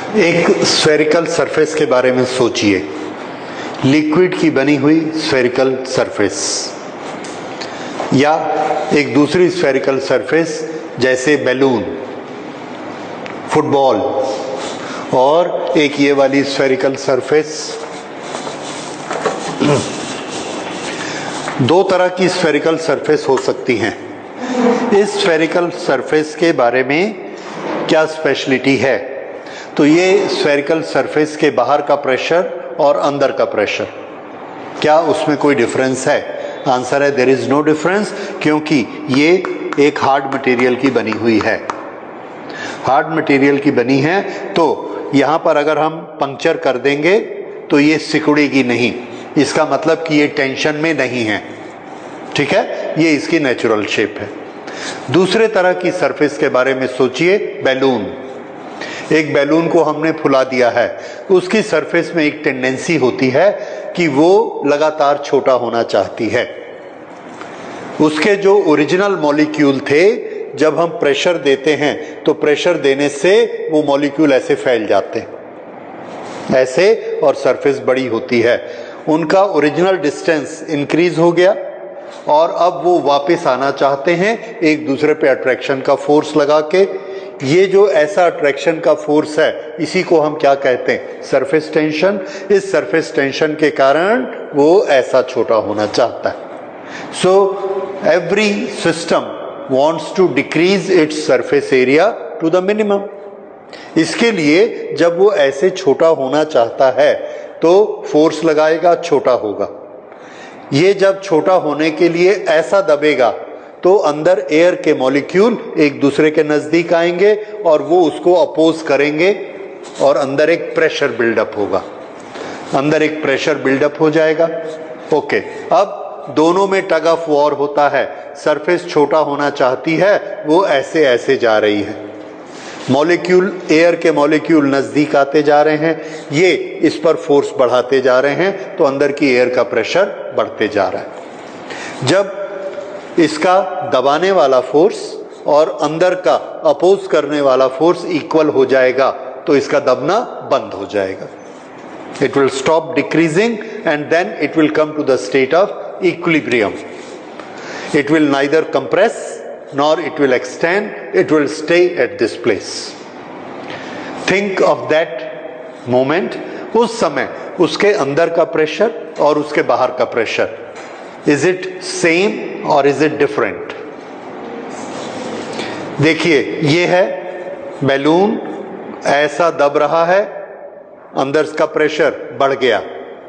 एक spherical surface के बारे में सोचिए, लिक्विड की बनी हुई स्फेरिकल सरफेस या एक दूसरी स्फेरिकल सरफेस जैसे बैलून, फुटबॉल, और एक ये वाली स्फेरिकल सरफेस। दो तरह की स्फेरिकल सरफेस हो सकती हैं। इस स्फेरिकल सरफेस के बारे में क्या स्पेशलिटी है? तो ये स्फेरिकल सरफेस के बाहर का प्रेशर और अंदर का प्रेशर, क्या उसमें कोई डिफरेंस है? आंसर है देयर इज नो डिफरेंस, क्योंकि ये एक हार्ड मटेरियल की बनी हुई है। हार्ड मटेरियल की बनी है तो यहाँ पर अगर हम पंक्चर कर देंगे तो ये सिकुड़ेगी नहीं, इसका मतलब कि ये टेंशन में नहीं है। ठीक है, ये इसकी नेचुरल शेप है। दूसरे तरह की सरफेस के बारे में सोचिए, बैलून। एक बैलून को हमने फुला दिया है, उसकी सरफेस में एक टेंडेंसी होती है कि वो लगातार छोटा होना चाहती है। उसके जो ओरिजिनल मॉलिक्यूल थे, जब हम प्रेशर देते हैं तो प्रेशर देने से वो मॉलिक्यूल ऐसे फैल जाते हैं ऐसे, और सरफेस बड़ी होती है। उनका ओरिजिनल डिस्टेंस इंक्रीज हो गया और अब वो वापस आना चाहते हैं एक दूसरे पे अट्रैक्शन का फोर्स लगा के। ये जो ऐसा अट्रैक्शन का फोर्स है, इसी को हम क्या कहते हैं? Surface tension. इस सरफेस टेंशन के कारण वो ऐसा छोटा होना चाहता है। So every system wants to decrease its surface area to the minimum। इसके लिए जब वो ऐसे छोटा होना चाहता है तो फोर्स लगाएगा, छोटा होगा। ये जब छोटा होने के लिए ऐसा दबेगा तो अंदर एयर के मॉलिक्यूल एक दूसरे के नजदीक आएंगे और वो उसको अपोज करेंगे और अंदर एक प्रेशर बिल्डअप होगा, अंदर एक प्रेशर बिल्डअप हो जाएगा। ओके, अब दोनों में टग ऑफ वॉर होता है। सरफेस छोटा होना चाहती है, वो ऐसे ऐसे जा रही है। मॉलिक्यूल, एयर के मॉलिक्यूल नजदीक आते जा रहे हैं, ये इस पर फोर्स बढ़ाते जा रहे हैं, तो अंदर की एयर का प्रेशर बढ़ते जा रहा है। जब इसका दबाने वाला फोर्स और अंदर का अपोज करने वाला फोर्स इक्वल हो जाएगा तो इसका दबना बंद हो जाएगा। It will stop decreasing and then it will come to the state of equilibrium. It will neither compress nor it will extend, it will stay at this place. Think of that moment, उस समय उसके अंदर का pressure और उसके बाहर का pressure, is it same or is it different? देखिए, ये है बैलून, ऐसा दब रहा है, अंदर का प्रेशर बढ़ गया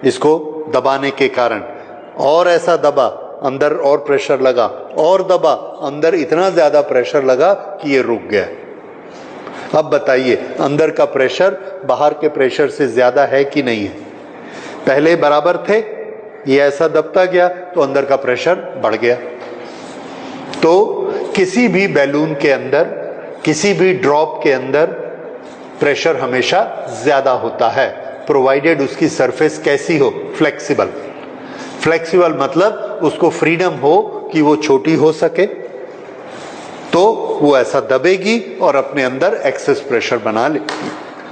इसको दबाने के कारण, और ऐसा दबा, अंदर और प्रेशर लगा, और दबा, अंदर इतना ज्यादा प्रेशर लगा कि ये रुक गया। अब बताइए, अंदर का प्रेशर बाहर के प्रेशर से ज्यादा है कि नहीं है? पहले बराबर थे, ये ऐसा दबता गया तो अंदर का प्रेशर बढ़ गया। तो किसी भी बैलून के अंदर, किसी भी ड्रॉप के अंदर प्रेशर हमेशा ज्यादा होता है, प्रोवाइडेड उसकी सरफेस कैसी हो? फ्लेक्सिबल। फ्लेक्सिबल मतलब उसको फ्रीडम हो कि वो छोटी हो सके, तो वो ऐसा दबेगी और अपने अंदर एक्सेस प्रेशर बना लेगी।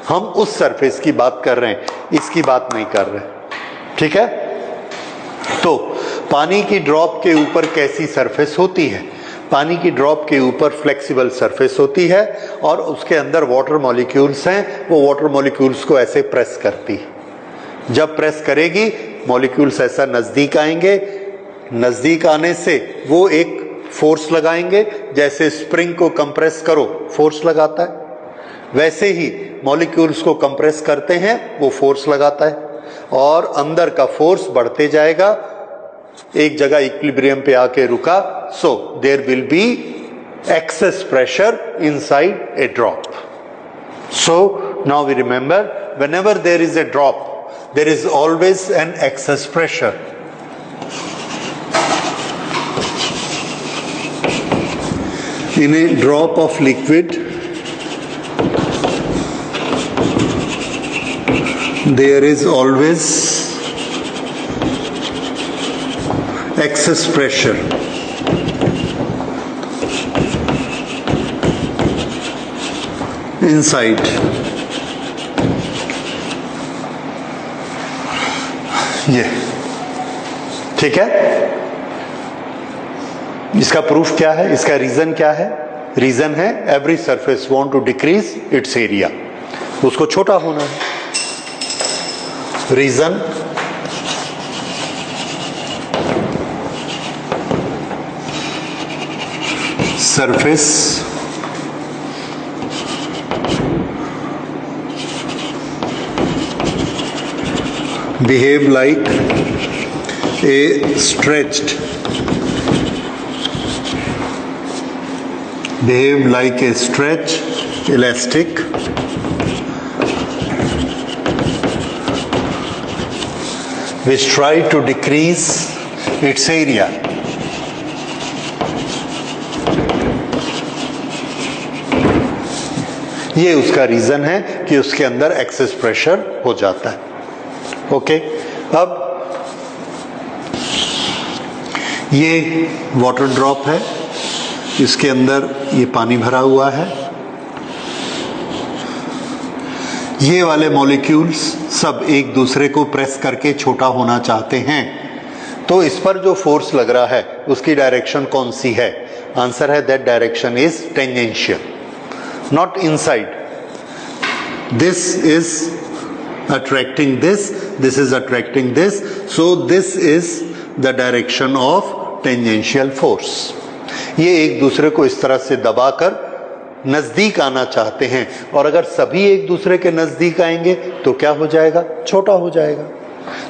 हम उस सरफेस की बात कर रहे हैं, इसकी बात नहीं कर रहे। ठीक है, तो पानी की ड्रॉप के ऊपर कैसी सरफेस होती है? पानी की ड्रॉप के ऊपर फ्लेक्सिबल सरफेस होती है और उसके अंदर वाटर मॉलिक्यूल्स हैं, वो वाटर मॉलिक्यूल्स को ऐसे प्रेस करती है। जब प्रेस करेगी, मॉलिक्यूल्स ऐसा नजदीक आएंगे, नजदीक आने से वो एक फोर्स लगाएंगे, जैसे स्प्रिंग को कंप्रेस करो फोर्स लगाता है, वैसे ही मॉलिक्यूल्स को कंप्रेस करते हैं, वो फोर्स लगाता है और अंदर का फोर्स बढ़ते जाएगा, एक जगह इक्विलिब्रियम पे आके रुका। So there will be excess pressure inside a drop. So now we remember, whenever there is a drop, there is always an excess pressure. In a drop of liquid, there is always excess pressure. Inside ये ठीक है। इसका proof क्या है, इसका reason क्या है? Reason है every surface want to decrease its area, उसको छोटा होना है। Reason surface behave like a stretched elastic which try to decrease its area. ये उसका रीजन है कि उसके अंदर एक्सेस प्रेशर हो जाता है। ओके, अब ये वाटर ड्रॉप है, इसके अंदर ये पानी भरा हुआ है। ये वाले मॉलिक्यूल्स सब एक दूसरे को प्रेस करके छोटा होना चाहते हैं, तो इस पर जो फोर्स लग रहा है उसकी डायरेक्शन कौन सी है? आंसर है that direction is tangential, not inside. This is attracting this is attracting this, so this is the direction of tangential force. ये एक दूसरे को इस तरह से दबाकर नजदीक आना चाहते हैं, और अगर सभी एक दूसरे के नजदीक आएंगे तो क्या हो जाएगा? छोटा हो जाएगा।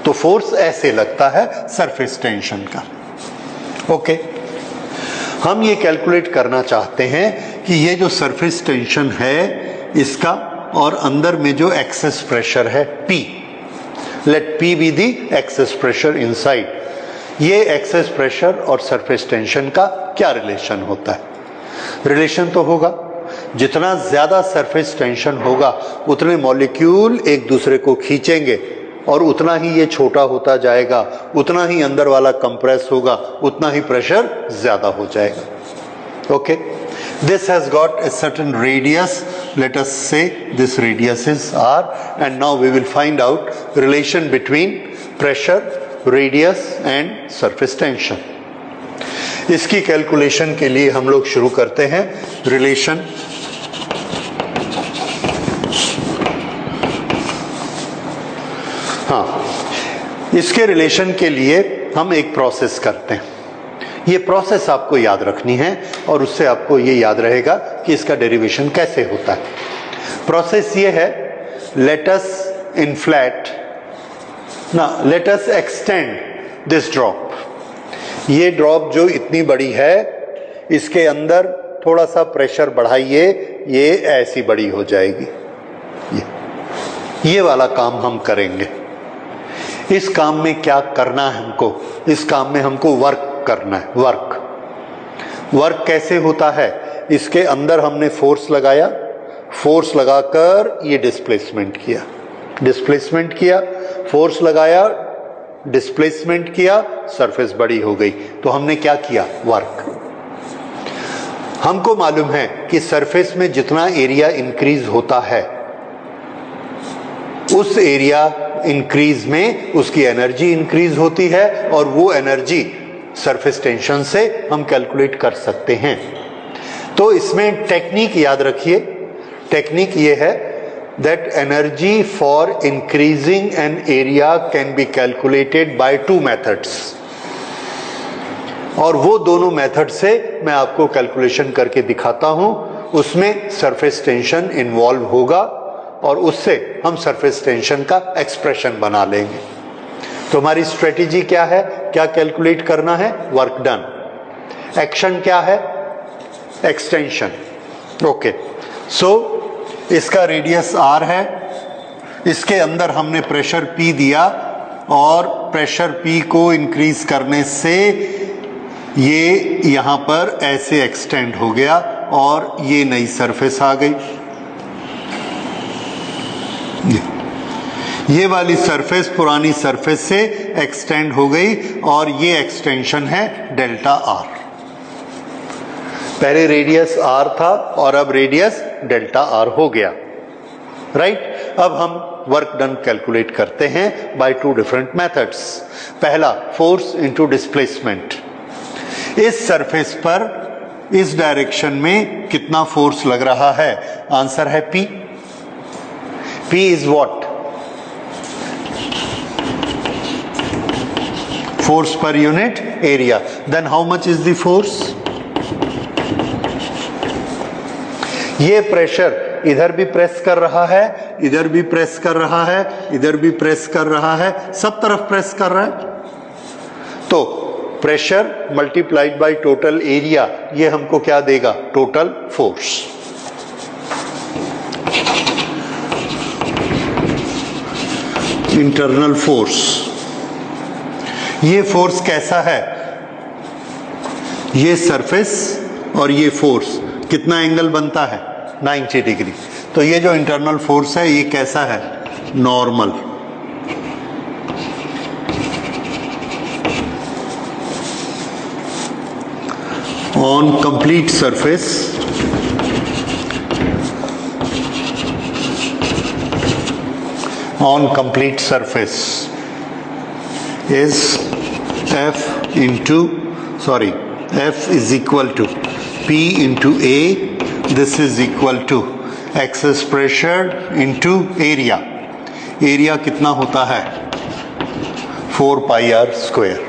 तो फोर्स ऐसे लगता है सरफेस टेंशन का। ओके, हम ये कैलकुलेट करना चाहते हैं कि ये जो सरफेस टेंशन है इसका और अंदर में जो एक्सेस प्रेशर है P, let P be the excess pressure inside, ये एक्सेस प्रेशर और सरफेस टेंशन का क्या रिलेशन होता है? रिलेशन तो होगा, जितना ज्यादा सरफेस टेंशन होगा उतने मॉलिक्यूल एक दूसरे को खींचेंगे और उतना ही ये छोटा होता जाएगा, उतना ही अंदर वाला कंप्रेस होगा, उतना ही प्रेशर ज्यादा हो जाएगा। Okay, this has got a certain radius, let us say this radius is r, and now we will find out relation between pressure, radius and surface tension. इसकी कैलकुलेशन के लिए हम लोग शुरू करते हैं रिलेशन इसके रिलेशन के लिए हम एक प्रोसेस करते हैं। ये प्रोसेस आपको याद रखनी है और उससे आपको ये याद रहेगा कि इसका डेरिवेशन कैसे होता है। प्रोसेस ये है, लेट अस इन्फ्लेट ना, let us extend this drop. ये ड्रॉप जो इतनी बड़ी है इसके अंदर थोड़ा सा प्रेशर बढ़ाइए, ये ऐसी बड़ी हो जाएगी। ये वाला काम हम करेंगे। इस काम में क्या करना है हमको? इस काम में हमको वर्क करना है। वर्क कैसे होता है? इसके अंदर हमने फोर्स लगाया, फोर्स लगाकर ये डिस्प्लेसमेंट किया, फोर्स लगाया, डिस्प्लेसमेंट किया, सरफेस बड़ी हो गई। तो हमने क्या किया? वर्क। हमको मालूम है कि सरफेस में जितना एरिया इंक्रीज होता है उस एरिया इंक्रीज में उसकी एनर्जी इंक्रीज होती है, और वो एनर्जी सरफेस टेंशन से हम कैलकुलेट कर सकते हैं। तो इसमें टेक्निक याद रखिए। टेक्निक ये है that energy for increasing an area can be calculated by two methods, और वो दोनों मेथड से मैं आपको कैलकुलेशन करके दिखाता हूं। उसमें सरफेस टेंशन इन्वॉल्व होगा और उससे हम सरफेस टेंशन का एक्सप्रेशन बना लेंगे। तो हमारी स्ट्रेटेजी क्या है? क्या कैलकुलेट करना है? Work done. एक्शन क्या है? एक्सटेंशन। ओके, सो इसका रेडियस r है, इसके अंदर हमने प्रेशर P दिया और प्रेशर P को इंक्रीज करने से ये यहां पर ऐसे एक्सटेंड हो गया और ये नई सरफेस आ गई। ये वाली सरफेस पुरानी सरफेस से एक्सटेंड हो गई और ये एक्सटेंशन है डेल्टा r। पहले रेडियस r था और अब रेडियस डेल्टा r हो गया। राइट। अब हम वर्क डन कैलकुलेट करते हैं बाय टू डिफरेंट मेथड्स। पहला, फोर्स इनटू डिस्प्लेसमेंट। इस सरफेस पर इस डायरेक्शन में कितना फोर्स लग रहा है? आंसर है P। P is what? Force per unit area. Then how much is the force? ये प्रेशर इधर भी प्रेस कर रहा है, इधर भी प्रेस कर रहा है, इधर भी प्रेस कर रहा है, सब तरफ प्रेस कर रहा है। तो pressure multiplied by total area, ये हमको क्या देगा? Total force. Internal force. ये फोर्स कैसा है? ये सरफेस और ये फोर्स कितना एंगल बनता है? 90 डिग्री। तो ये जो इंटरनल फोर्स है ये कैसा है? Normal. On complete surface on complete surface is F is equal to P into A. This is equal to excess pressure into area. Area कितना होता है? 4 pi r square।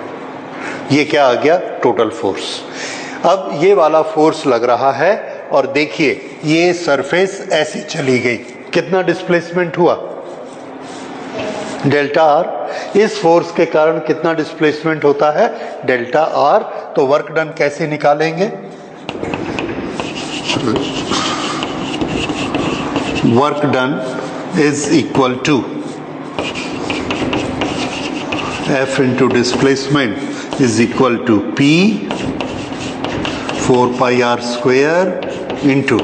ये क्या आ गया? Total force. अब ये वाला फोर्स लग रहा है और देखिए ये सरफेस ऐसी चली गई, कितना डिस्प्लेसमेंट हुआ? Delta R. इस फोर्स के कारण कितना डिस्प्लेसमेंट होता है? Delta R. तो वर्क डन कैसे निकालेंगे? Work done is equal to F into displacement is equal to P 4 pi r square into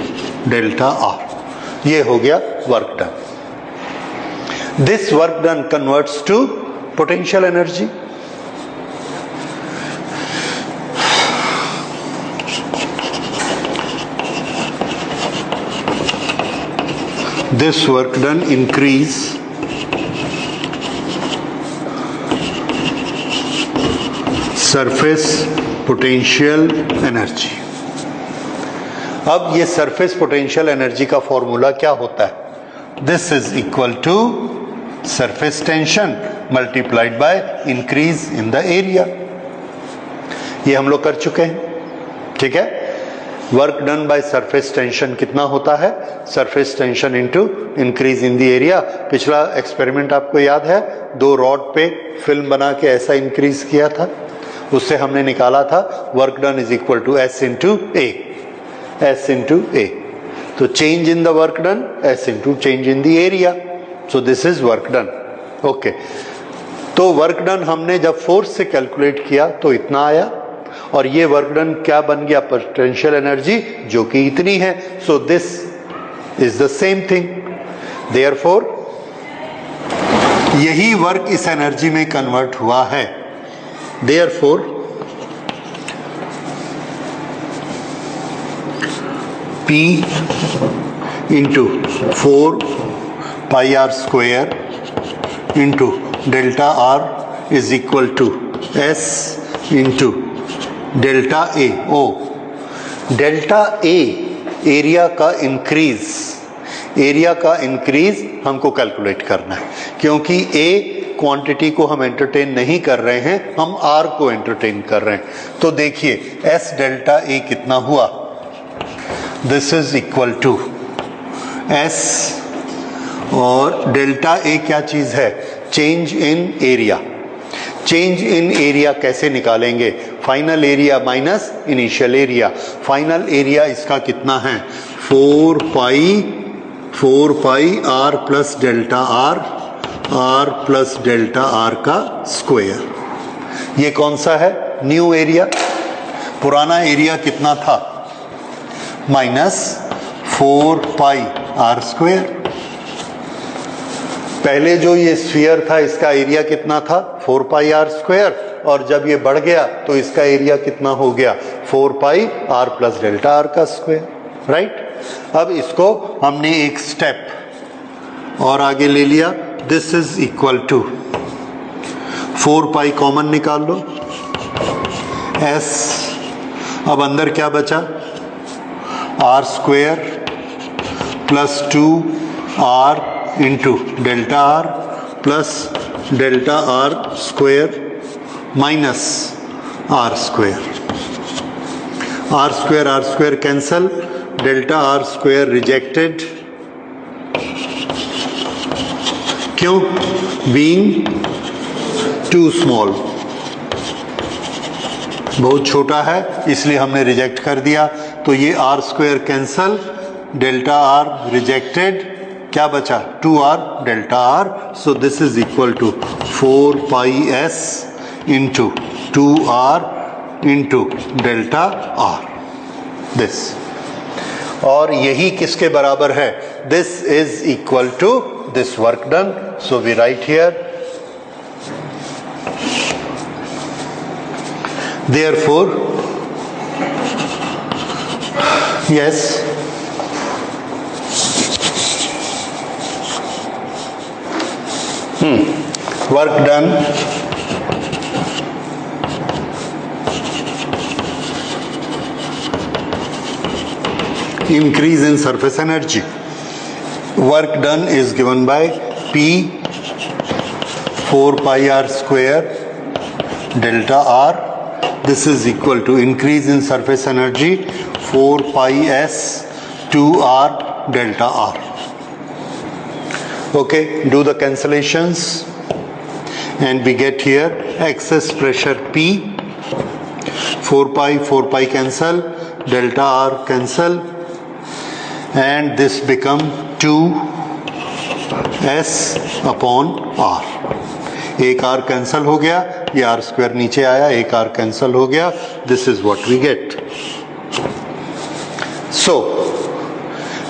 delta R. ये हो गया work done. This work done converts to potential energy. This work done increase surface potential energy. अब ये surface potential energy का formula क्या होता है? This is equal to surface tension multiplied by increase in the area। ये हम लोग कर चुके हैं, ठीक है। Work done by surface tension कितना होता है? Surface tension into increase in the area. पिछला एक्सपेरिमेंट आपको याद है, 2 रॉड पे फिल्म बना के ऐसा इंक्रीज किया था, उससे हमने निकाला था work done is equal to S into A। S into A। तो change in the work done S into change in the area. So this is work done. Okay, तो वर्क डन हमने जब फोर्स से calculate किया तो इतना आया, और ये वर्क डन क्या बन गया? पोटेंशियल एनर्जी, जो कि इतनी है। So this is the same thing. Therefore यही वर्क इस एनर्जी में कन्वर्ट हुआ है। Therefore P into 4 pi r square into delta R is equal to S into delta A. Oh, delta A area का इंक्रीज, एरिया का increase हमको calculate करना है, क्योंकि ए क्वांटिटी को हम एंटरटेन नहीं कर रहे हैं, हम आर को एंटरटेन कर रहे हैं। तो देखिए एस डेल्टा ए कितना हुआ? This is equal to S, और डेल्टा ए क्या चीज है? Change in area. Change in area कैसे निकालेंगे? Final area minus initial area. Final area इसका कितना है? 4 pi R plus delta R, R plus delta R का स्क्वायर। ये कौन सा है? New area. पुराना एरिया कितना था? Minus 4 pi R square. पहले जो ये स्फीयर था इसका एरिया कितना था? 4 पाई आर स्क्वायर, और जब ये बढ़ गया तो इसका एरिया कितना हो गया? 4 pi R plus delta R का स्क्वायर। राइट। अब इसको हमने एक स्टेप और आगे ले लिया, this is equal to 4 pi common निकाल लो, s, अब अंदर क्या बचा, R square plus 2r into delta R plus delta R square minus R square cancel, delta R square rejected, क्यों, बीइंग टू स्मॉल, बहुत छोटा है इसलिए हमने रिजेक्ट कर दिया। तो ये R square cancel, delta R rejected, क्या बचा 2r delta R, so this is equal to 4 pi s into 2r into delta R, this, और यही किसके बराबर है, this is equal to this work done, so we write here therefore yes, work done increase in surface energy, work done is given by P 4 pi r square delta r, this is equal to increase in surface energy 4 pi s 2r delta r. Okay, do the cancellations and we get here excess pressure P, 4 pi cancel, delta r cancel, and this become 2s upon r, एक r cancel हो गया, ये r square नीचे आया, एक r cancel हो गया, this is what we get. So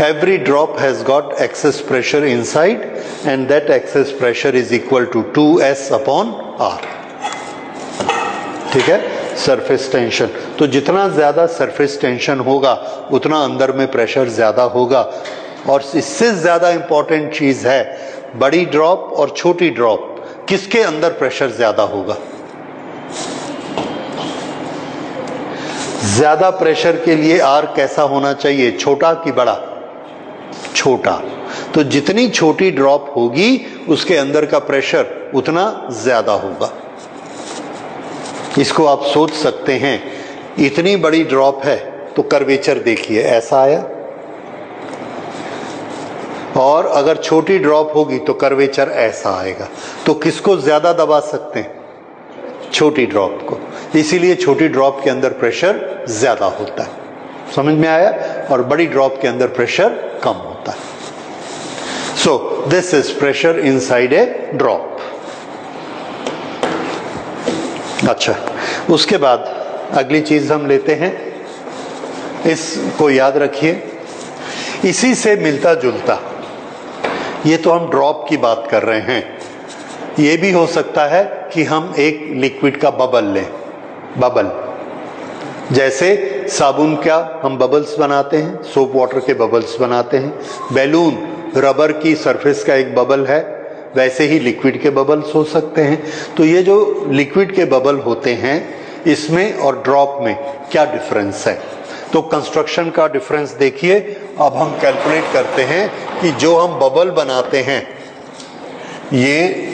every drop has got excess pressure inside and that excess pressure is equal to 2s upon r, ठीक है, सरफेस टेंशन। तो जितना ज्यादा सरफेस टेंशन होगा उतना अंदर में प्रेशर ज्यादा होगा, और इससे ज्यादा इंपॉर्टेंट चीज है, बड़ी ड्रॉप और छोटी ड्रॉप किसके अंदर प्रेशर ज्यादा होगा, ज्यादा प्रेशर के लिए आर कैसा होना चाहिए, छोटा कि बड़ा, छोटा, तो जितनी छोटी ड्रॉप होगी उसके अंदर का प्रेशर उतना ज्यादा होगा। इसको आप सोच सकते हैं, इतनी बड़ी ड्रॉप है तो कर्वेचर देखिए ऐसा आया, और अगर छोटी ड्रॉप होगी तो कर्वेचर ऐसा आएगा, तो किसको ज्यादा दबा सकते हैं, छोटी ड्रॉप को, इसीलिए छोटी ड्रॉप के अंदर प्रेशर ज्यादा होता है, समझ में आया, और बड़ी ड्रॉप के अंदर प्रेशर कम होता है। So this is pressure inside a drop. अच्छा, उसके बाद अगली चीज हम लेते हैं, इसको याद रखिए, इसी से मिलता जुलता, ये तो हम ड्रॉप की बात कर रहे हैं, ये भी हो सकता है कि हम एक लिक्विड का बबल लें, बबल, जैसे साबुन का हम बबल्स बनाते हैं, सोप वाटर के बबल्स बनाते हैं, बैलून रबर की सरफेस का एक बबल है, वैसे ही लिक्विड के बबल्स हो सकते हैं। तो ये जो लिक्विड के बबल होते हैं इसमें और ड्रॉप में क्या डिफरेंस है, तो कंस्ट्रक्शन का डिफरेंस देखिए। अब हम कैलकुलेट करते हैं कि जो हम बबल बनाते हैं, ये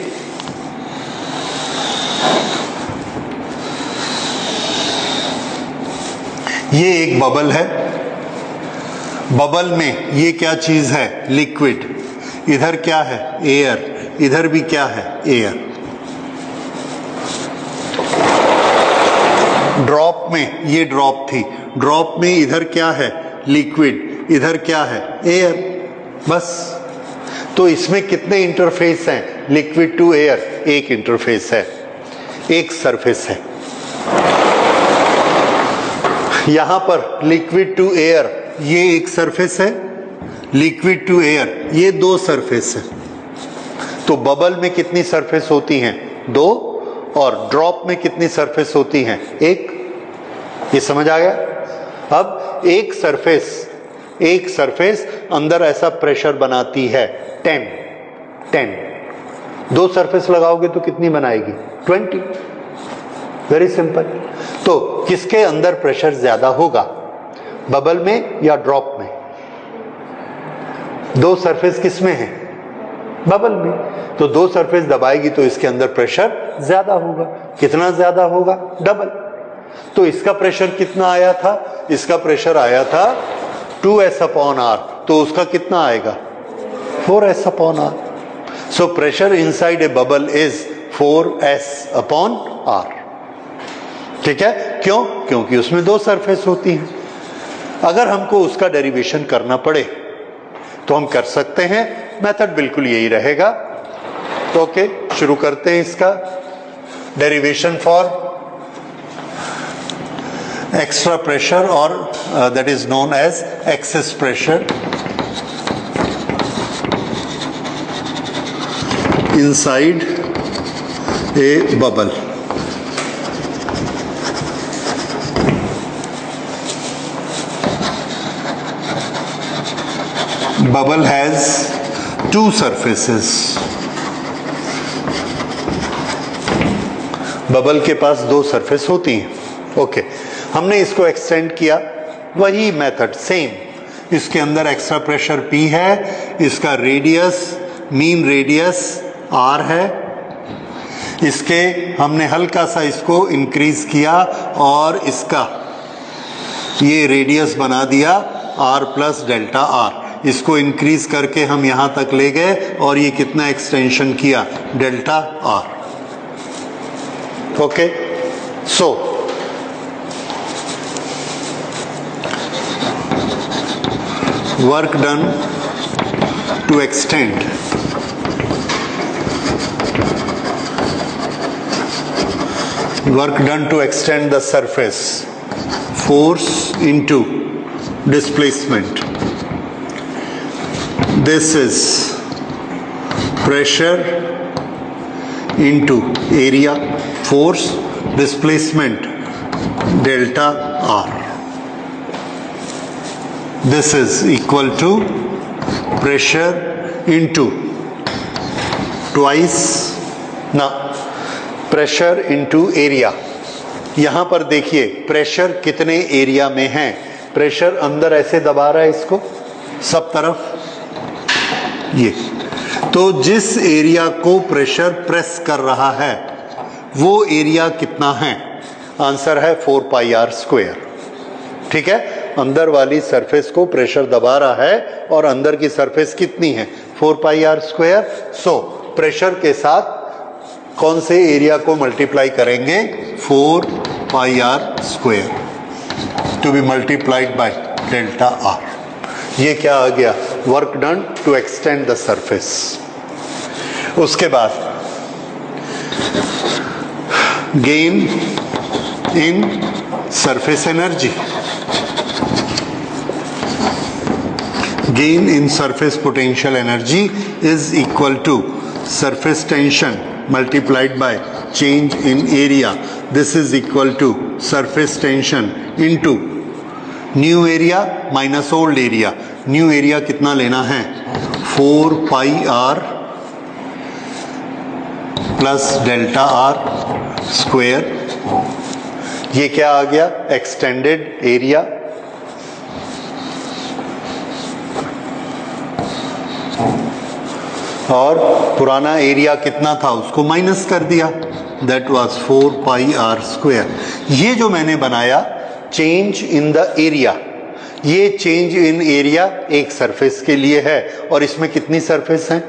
एक बबल है, बबल में ये क्या चीज है, लिक्विड, इधर क्या है, एयर, इधर भी क्या है, एयर। ड्रॉप में, ये ड्रॉप थी, ड्रॉप में इधर क्या है, लिक्विड, इधर क्या है, एयर, बस। तो इसमें कितने इंटरफेस हैं, लिक्विड टू एयर, एक इंटरफेस है, एक सरफेस है। यहां पर लिक्विड टू एयर, ये एक सरफेस है, लिक्विड टू एयर, ये दो सरफेस है। तो बबल में कितनी सरफेस होती हैं, दो, और ड्रॉप में कितनी सरफेस होती हैं, एक। ये समझ आ गया। अब एक सरफेस अंदर ऐसा प्रेशर बनाती है 10, 10। दो सरफेस लगाओगे तो कितनी बनाएगी? 20। Very simple. तो किसके अंदर प्रेशर ज्यादा होगा, बबल में या ड्रॉप में? दो सरफेस किस में है? बबल में। तो दो सरफेस दबाएगी तो इसके अंदर प्रेशर ज्यादा होगा। कितना ज्यादा होगा? डबल। तो इसका प्रेशर कितना आया था? इसका प्रेशर आया था 2s/r, तो उसका कितना आएगा? 4s/r। So pressure inside a bubble is 4s/r। ठीक है? क्यों? क्योंकि उसमें दो सरफेस होती हैं। अगर हमको उसका डेरिवेशन करना पड़े तो हम कर सकते हैं, मेथड बिल्कुल यही रहेगा। तो ओके, शुरू करते हैं इसका डेरिवेशन फॉर एक्स्ट्रा प्रेशर, और that is known as excess pressure inside a bubble. Bubble has two surfaces. Bubble के पास दो सरफेस होती हैं। ओके, हमने इसको एक्सटेंड किया, वही मेथड सेम। इसके अंदर एक्स्ट्रा प्रेशर P है, इसका रेडियस, मीन रेडियस R है। इसके हमने हल्का सा इसको इंक्रीज किया और इसका ये रेडियस बना दिया R प्लस डेल्टा R। इसको इंक्रीज करके हम यहां तक ले गए और ये कितना एक्सटेंशन किया? Delta R। Okay, so work done to extend the surface, force into displacement. This is pressure into area, force, displacement, delta R. This is equal to pressure into twice ना प्रेशर इंटू एरिया। यहां पर देखिए pressure कितने area में है। Pressure अंदर ऐसे दबा रहा है इसको सब तरफ, ये तो जिस एरिया को प्रेशर प्रेस कर रहा है वो एरिया कितना है? आंसर है 4πr²। ठीक है, अंदर वाली सरफेस को प्रेशर दबा रहा है और अंदर की सरफेस कितनी है? 4πr²। सो प्रेशर के साथ कौन से एरिया को मल्टीप्लाई करेंगे? 4πr² to be multiplied by delta R। ये क्या आ गया? Work done to extend the surface. उसके बाद gain in surface energy. Gain in surface potential energy is equal to surface tension multiplied by change in area. This is equal to surface tension into new area minus old area. New area कितना लेना है? 4πr plus delta R square। ये क्या आ गया? extended area। और पुराना area कितना था उसको माइनस कर दिया, दैट वाज 4πr²। ये जो मैंने बनाया चेंज इन द एरिया, ये चेंज इन एरिया एक सरफेस के लिए है और इसमें कितनी सरफेस हैं?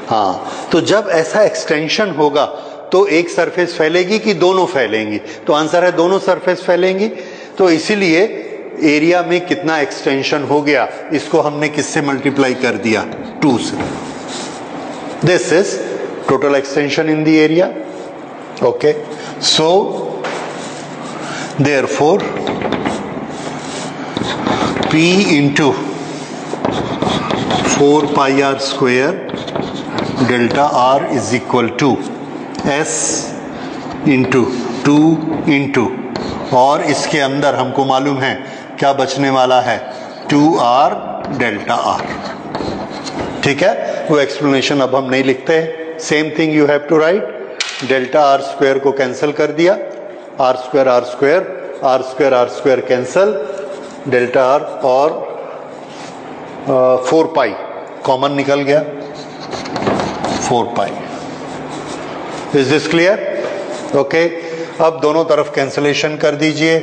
हाँ, तो जब ऐसा एक्सटेंशन होगा तो एक सरफेस फैलेगी कि दोनों फैलेंगी? तो आंसर है दोनों सरफेस फैलेंगी। तो इसीलिए एरिया में कितना एक्सटेंशन हो गया इसको हमने किससे मल्टीप्लाई कर दिया? 2 से। This is total extension in the area. Okay, so therefore P into 4πr² delta R is equal to S into 2 into, और इसके अंदर हमको मालूम है क्या बचने वाला है? 2R delta R। ठीक है, वो एक्सप्लेनेशन अब हम नहीं लिखते हैं। Same thing you have to write, delta R square को कैंसिल कर दिया, R square R square, R square R square cancel, delta R और 4 पाई कॉमन निकल गया, 4 pi. Is this clear? Okay, अब दोनों तरफ कैंसिलेशन कर दीजिए,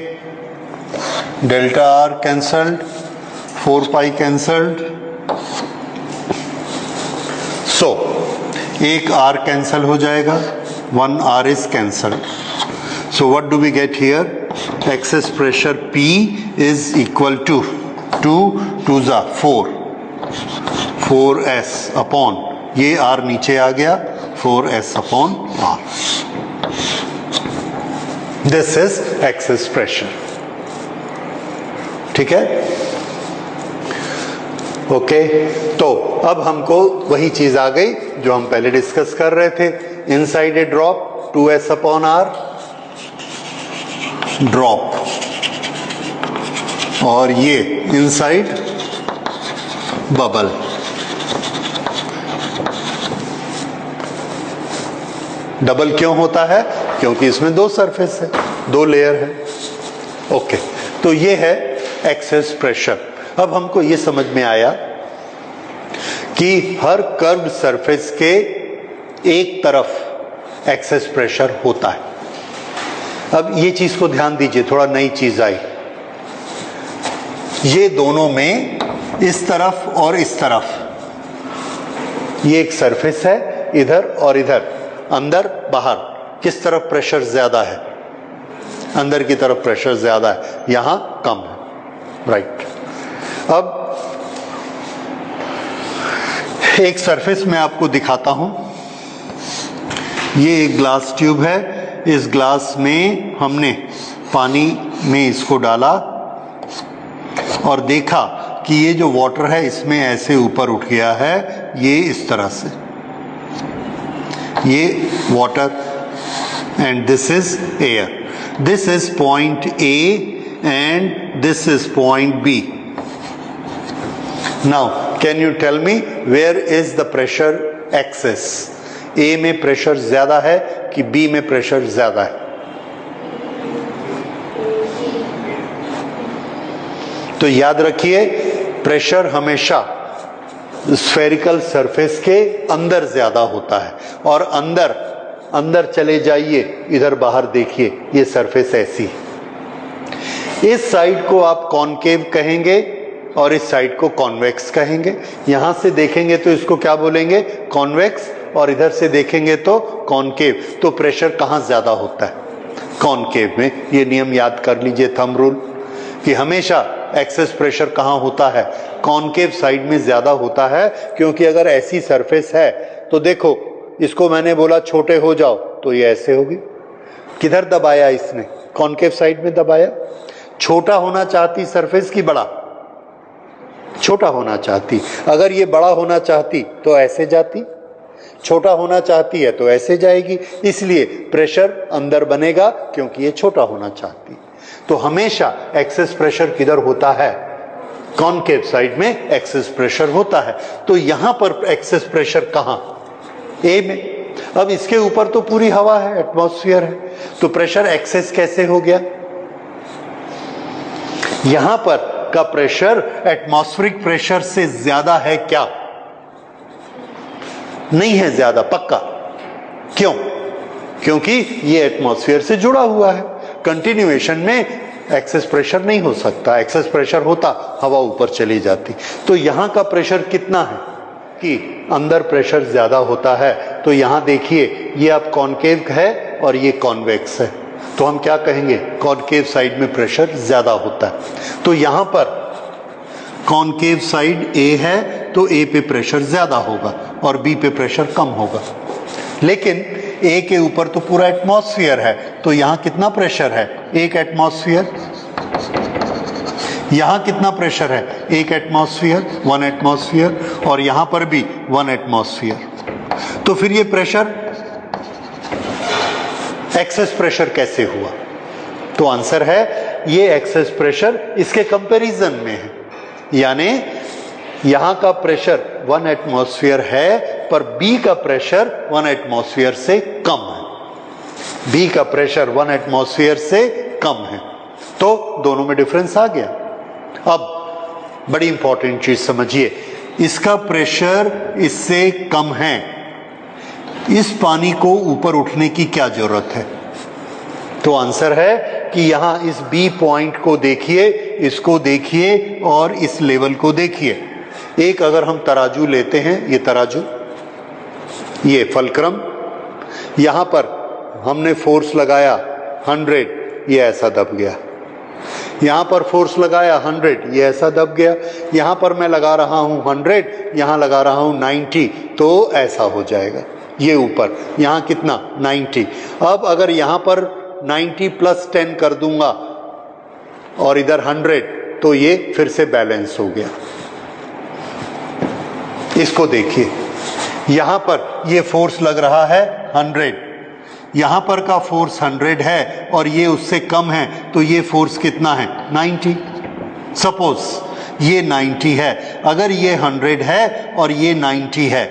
delta R cancelled, 4 pi cancelled, so एक आर कैंसल हो जाएगा, 1 R is cancelled. So what do we get here? Excess pressure P is equal to 2 2 जा 4s अपॉन, ये R नीचे आ गया, 4s upon R। This is excess pressure. ठीक है, okay. तो अब हमको वही चीज आ गई जो हम पहले डिस्कस कर रहे थे, inside a drop 2s upon R drop, और ये इनसाइड बबल। डबल क्यों होता है? क्योंकि इसमें 2 सरफेस है, 2 लेयर है। ओके, तो ये है एक्सेस प्रेशर। अब हमको ये समझ में आया कि हर कर्व्ड सरफेस के एक तरफ एक्सेस प्रेशर होता है। अब ये चीज को ध्यान दीजिए, थोड़ा नई चीज आई। ये दोनों में इस तरफ और इस तरफ ये एक सरफेस है, इधर और इधर, अंदर बाहर, किस तरफ प्रेशर ज्यादा है? अंदर की तरफ प्रेशर ज्यादा है, यहां कम है, राइट। अब एक सरफेस मैं आपको दिखाता हूं। ये एक ग्लास ट्यूब है, इस ग्लास में हमने पानी में इसको डाला और देखा कि ये जो वाटर है इसमें ऐसे ऊपर उठ गया है, ये इस तरह से, ये water and this is air. This is point A and this is point B। Now can you tell me where is the pressure excess? A में प्रेशर ज्यादा है कि B में प्रेशर ज्यादा है? तो याद रखिए, प्रेशर हमेशा स्फेरिकल सरफेस के अंदर ज्यादा होता है, और अंदर अंदर चले जाइए, इधर बाहर देखिए, ये सरफेस ऐसी है। इस साइड को आप कॉनकेव कहेंगे और इस साइड को कॉन्वेक्स कहेंगे। यहां से देखेंगे तो इसको क्या बोलेंगे? कॉन्वेक्स, और इधर से देखेंगे तो कॉनकेव। तो प्रेशर कहां ज्यादा होता है? कॉनकेव में। ये नियम याद कर लीजिए, थंब रूल, कि हमेशा एक्सेस प्रेशर कहां होता है? कॉनकेव साइड में ज्यादा होता है। क्योंकि अगर ऐसी सरफेस है तो देखो, इसको मैंने बोला छोटे हो जाओ तो ये ऐसे होगी। किधर दबाया इसने? कॉनकेव साइड में दबाया। छोटा होना चाहती सरफेस की बड़ा? छोटा होना चाहती। अगर ये बड़ा होना चाहती तो ऐसे जाती, छोटा होना चाहती है तो ऐसे जाएगी। इसलिए प्रेशर अंदर बनेगा क्योंकि ये छोटा होना चाहती। तो हमेशा एक्सेस प्रेशर किधर होता है? कॉनकेव साइड में एक्सेस प्रेशर होता है। तो यहां पर एक्सेस प्रेशर कहां? ए में। अब इसके ऊपर तो पूरी हवा है, एटमॉस्फेयर है, तो प्रेशर एक्सेस कैसे हो गया? यहां पर का प्रेशर एटमॉस्फेरिक प्रेशर से ज्यादा है क्या? नहीं है ज्यादा, पक्का। क्यों? क्योंकि ये एटमॉस्फेयर से जुड़ा हुआ है। कंटिन्यूएशन में एक्सेस प्रेशर नहीं हो सकता। एक्सेस प्रेशर होता हवा ऊपर चली जाती। तो यहां का प्रेशर कितना है कि अंदर प्रेशर ज्यादा होता है। तो यहां देखिए, ये अब कॉनकेव है और ये कॉन्वेक्स है। तो हम क्या कहेंगे? कॉनकेव साइड में प्रेशर ज्यादा होता है। तो यहां पर कॉनकेव साइड A है तो A पे प्रेशर ज्यादा होगा और B पे प्रेशर कम होगा। लेकिन A के ऊपर तो पूरा एटमॉस्फेयर है, तो यहां कितना प्रेशर है? 1 एटमॉस्फेयर। यहां कितना प्रेशर है? 1 एटमॉस्फेयर, 1 एटमॉस्फेयर, और यहां पर भी 1 एटमॉस्फेयर। तो फिर ये प्रेशर एक्सेस प्रेशर कैसे हुआ? तो आंसर है, ये एक्सेस प्रेशर इसके कंपैरिजन में है। यानी यहां का प्रेशर 1 एटमॉस्फेयर है, पर बी का प्रेशर 1 एटमॉस्फेयर से कम है। बी का प्रेशर 1 एटमॉस्फेयर से कम है, तो दोनों में डिफरेंस आ गया। अब बड़ी इंपॉर्टेंट चीज समझिए, इसका प्रेशर इससे कम है, इस पानी को ऊपर उठने की क्या जरूरत है? तो आंसर है कि यहां इस बी पॉइंट को देखिए, इसको देखिए और इस लेवल को देखिए। एक अगर हम तराजू लेते हैं, ये तराजू, ये फलक्रम, यहां पर हमने फोर्स लगाया 100, ये ऐसा दब गया। यहां पर फोर्स लगाया 100, ये ऐसा दब गया। यहां पर मैं लगा रहा हूं 100, यहां लगा रहा हूं 90, तो ऐसा हो जाएगा। ये ऊपर, यहां कितना 90। अब अगर यहां पर 90 + 10 कर दूंगा और इधर 100, तो ये फिर से बैलेंस हो गया। इसको देखिए, यहां पर ये फोर्स लग रहा है 100, यहां पर का फोर्स 100 है और ये उससे कम है, तो ये फोर्स कितना है 90। सपोज ये 90 है, अगर ये 100 है और ये 90 है,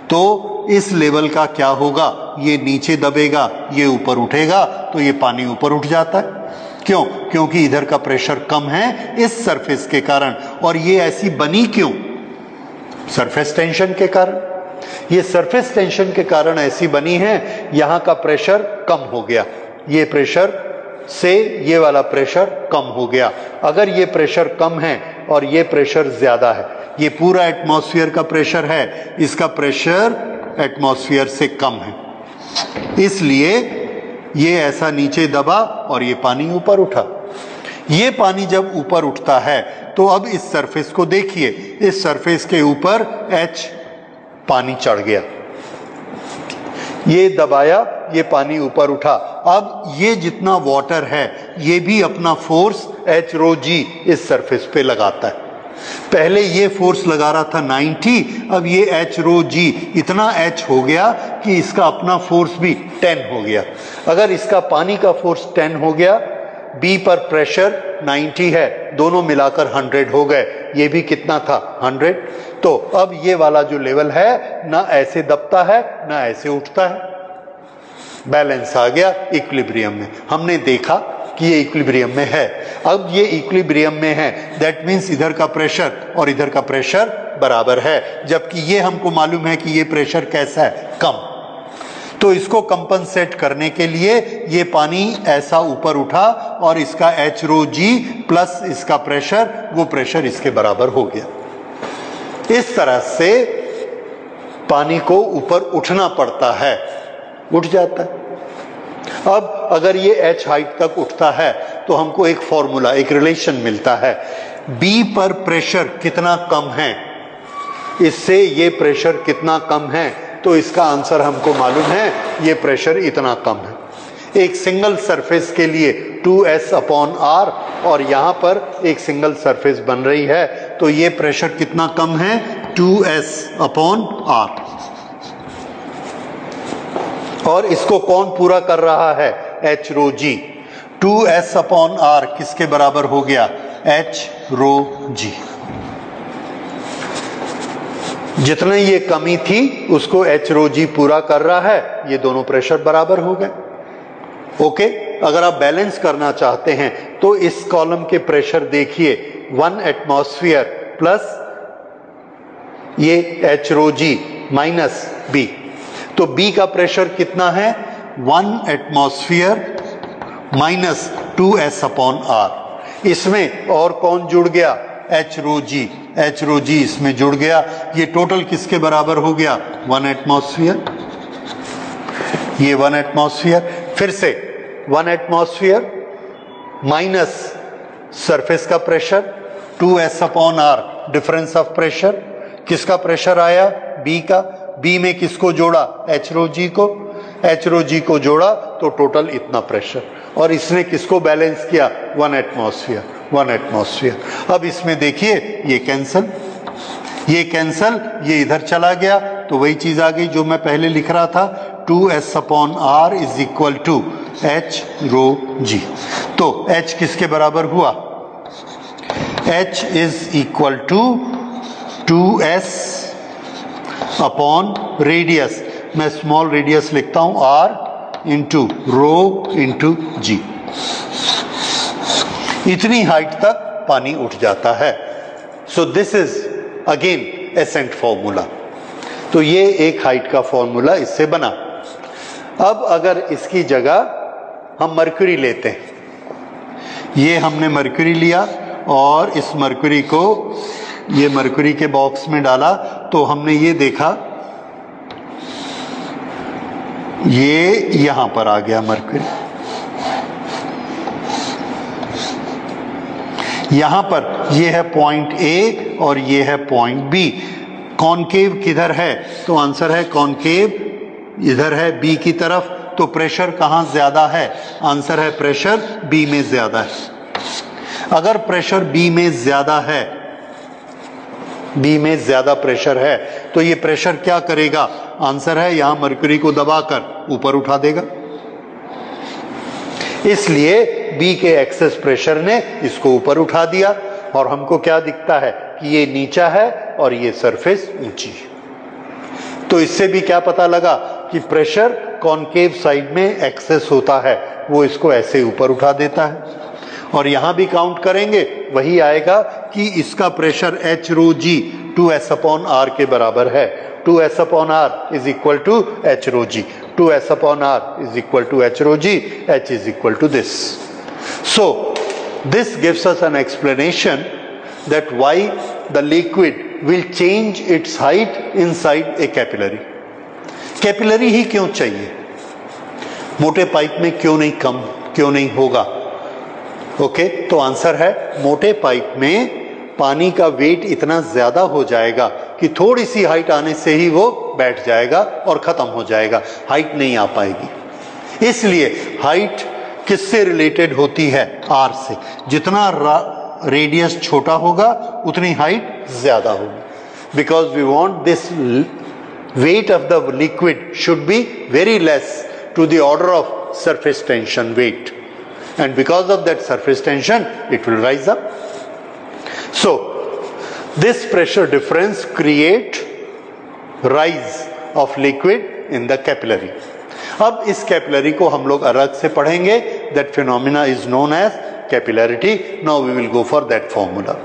तो इस लेवल का क्या होगा? ये नीचे दबेगा, ये ऊपर उठेगा, तो ये पानी ऊपर उठ जाता है। क्यों? क्योंकि इधर का प्रेशर कम है इस सरफेस के कारण। और ये ऐसी बनी क्यों? सरफेस टेंशन के कारण। ये सरफेस टेंशन के कारण ऐसी बनी है, यहां का प्रेशर कम हो गया, ये प्रेशर से ये वाला प्रेशर कम हो गया। अगर ये प्रेशर कम है और ये प्रेशर ज्यादा है, ये पूरा एटमॉस्फेयर का प्रेशर है, इसका प्रेशर एटमॉस्फेयर से कम है, इसलिए ये ऐसा नीचे दबा और ये पानी ऊपर उठा। ये पानी जब ऊपर उठता है तो अब इस सरफेस को देखिए, इस सरफेस के ऊपर H पानी चढ़ गया, ये दबाया, ये पानी ऊपर उठा। अब ये जितना वाटर है ये भी अपना फोर्स H rho g इस सरफेस पे लगाता है। पहले ये फोर्स लगा रहा था 90, अब ये H rho g इतना H हो गया कि इसका अपना फोर्स भी 10 हो गया। अगर इसका पानी का फोर्स 10 हो गया, B पर प्रेशर 90 है, दोनों मिलाकर 100 हो गए, ये भी कितना था 100। तो अब ये वाला जो लेवल है ना ऐसे दबता है ना ऐसे उठता है, बैलेंस आ गया इक्विलिब्रियम में। हमने देखा कि ये इक्विलिब्रियम में है। अब ये इक्विलिब्रियम में है, दैट मीन्स इधर का प्रेशर और इधर का प्रेशर बराबर है, जबकि ये हमको मालूम है कि ये प्रेशर कैसा है, कम। तो इसको कंपनसेट करने के लिए ये पानी ऐसा ऊपर उठा और इसका H rho g प्लस इसका प्रेशर, वो प्रेशर इसके बराबर हो गया। इस तरह से पानी को ऊपर उठना पड़ता है, उठ जाता है। अब अगर ये H हाइट तक उठता है तो हमको एक फॉर्मूला, एक रिलेशन मिलता है, B पर प्रेशर कितना कम है, इससे ये प्रेशर कितना कम है, तो इसका आंसर हमको मालूम है, ये प्रेशर इतना कम है। एक सिंगल सरफेस के लिए 2S/R और यहां पर एक सिंगल सरफेस बन रही है, तो ये प्रेशर कितना कम है, 2S/R। और इसको कौन पूरा कर रहा है, H rho g। 2S/R किसके बराबर हो गया, H rho g। जितने ये कमी थी उसको H rho g पूरा कर रहा है, ये दोनों प्रेशर बराबर हो गए। ओके, अगर आप बैलेंस करना चाहते हैं तो इस कॉलम के प्रेशर देखिए, 1 एटमॉस्फेयर प्लस ये H rho g minus B, तो B का प्रेशर कितना है, 1 एटमॉस्फेयर माइनस 2S/R। इसमें और कौन जुड़ गया, H rho g। H rho g इसमें जुड़ गया, ये टोटल किसके बराबर हो गया, 1 एटमॉस्फेयर। ये 1 एटमॉस्फेयर, फिर से 1 एटमॉस्फेयर माइनस सरफेस का pressure 2S/R, difference of pressure. किसका प्रेशर आया, B का। B में किसको जोड़ा, H rho g को। H rho g को जोड़ा तो टोटल इतना प्रेशर, और इसने किसको बैलेंस किया, 1 एटमॉस्फेयर, 1 एटमॉस्फेयर। अब इसमें देखिए ये कैंसल, ये कैंसल, ये इधर चला गया, तो वही चीज आ गई जो मैं पहले लिख रहा था, 2S/R is equal to H rho g। तो H किसके बराबर हुआ, H is equal to 2s upon radius, मैं स्मॉल रेडियस लिखता हूं r into rho into G. इतनी हाइट तक पानी उठ जाता है। So this is again ascent formula. तो ये एक हाइट का फॉर्मूला इससे बना। अब अगर इसकी जगह हम मरकरी लेते हैं, ये हमने मरकरी लिया और इस मरकरी को ये मरकरी के बॉक्स में डाला, तो हमने ये देखा ये यहां पर आ गया मरकरी। यहां पर ये है पॉइंट ए और ये है पॉइंट बी। कॉनकेव किधर है? तो आंसर है कॉनकेव इधर है बी की तरफ। तो प्रेशर कहां ज्यादा है? आंसर है प्रेशर बी में ज्यादा है। अगर प्रेशर बी में ज्यादा है, बी में ज्यादा प्रेशर है, तो ये प्रेशर क्या करेगा? आंसर है यहां मरकरी को दबाकर ऊपर उठा देगा। इसलिए बी के एक्सेस प्रेशर ने इसको ऊपर उठा दिया और हमको क्या दिखता है कि ये नीचा है और ये सरफेस ऊंची है। तो इससे भी क्या पता लगा कि प्रेशर कॉनकेव साइड में एक्सेस होता है, वो इसको ऐसे ऊपर उठा देता है। और यहां भी काउंट करेंगे वही आएगा कि इसका pressure H rho G 2s upon R के बराबर है। 2s upon R is equal to H rho G. 2s upon r is equal to h rho g, h is equal to this. So, this gives us an explanation that why the liquid will change its height inside a capillary. Capillary ही क्यों चाहिए? मोटे pipe में क्यों नहीं होगा? Okay, तो answer है मोटे पाइप में पानी का वेट इतना ज्यादा हो जाएगा कि थोड़ी सी हाइट आने से ही वो बैठ जाएगा और खत्म हो जाएगा, हाइट नहीं आ पाएगी। इसलिए हाइट किससे रिलेटेड होती है? आर से। जितना रेडियस छोटा होगा उतनी हाइट ज्यादा होगी। Because we want this weight of the liquid should be very less to the order of surface tension weight, and because of that surface tension it will rise up. So, this pressure difference create rise of liquid in the capillary. अब इस capillary को हम लोग अलग से पढ़ेंगे. That phenomena is known as capillarity. Now we will go for that formula.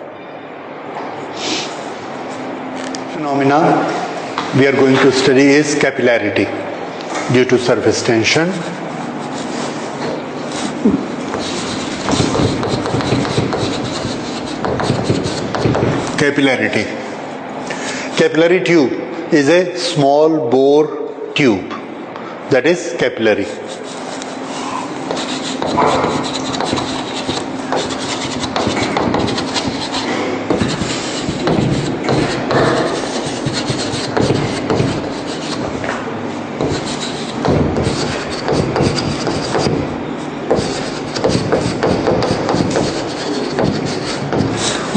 Phenomena we are going to study is capillarity due to surface tension. Capillarity. Capillary tube is a small bore tube, that is capillary.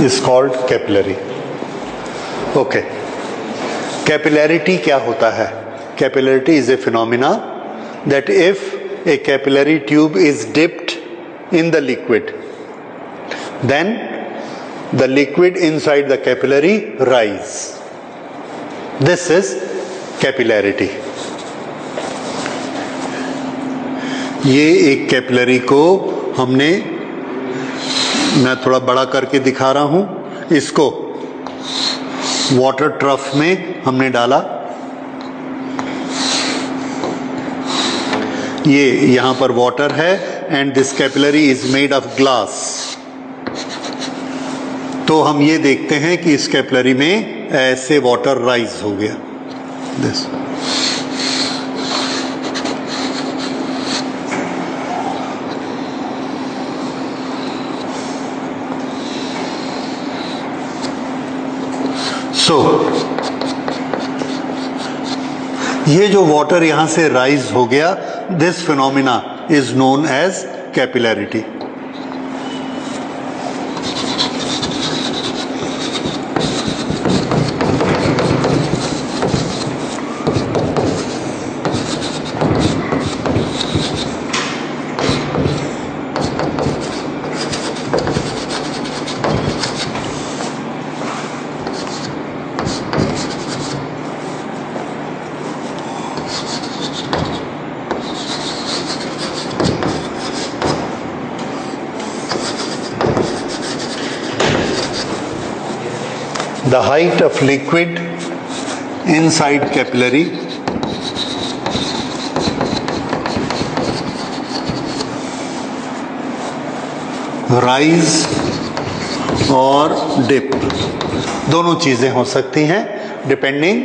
Is called capillary. Okay. Capillarity क्या होता है? Capillarity is a phenomena that if a capillary tube is dipped in the liquid, then the liquid inside the capillary rise. This is capillarity. ये एक capillary को हमने, मैं थोड़ा बड़ा करके दिखा रहा हूं, इसको वाटर ट्रफ में हमने डाला. ये यहां पर वाटर है and this capillary is made of glass. तो हम ये देखते हैं कि इस कैपिलरी में ऐसे वाटर राइज हो गया. दिस ये जो वाटर यहां से राइज हो गया, this phenomena is known as capillarity. The height of liquid inside capillary rise और dip, दोनों चीजें हो सकती हैं डिपेंडिंग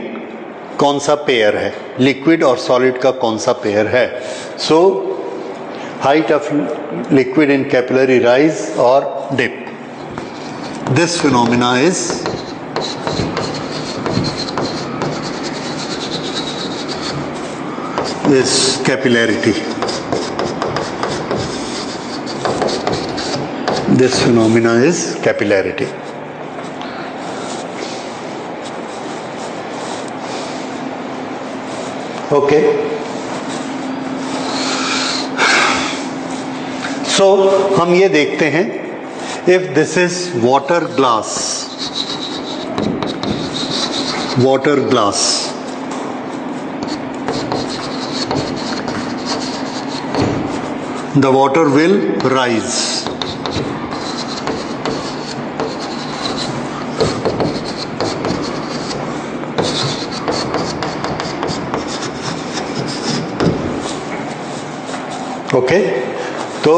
कौन सा पेयर है, लिक्विड और सॉलिड का कौन सा पेयर है. So height of liquid in capillary rise और dip, this phenomena is capillarity. This phenomena is capillarity. Okay. So हम ये देखते हैं, if this is water glass, the water will rise. Okay, तो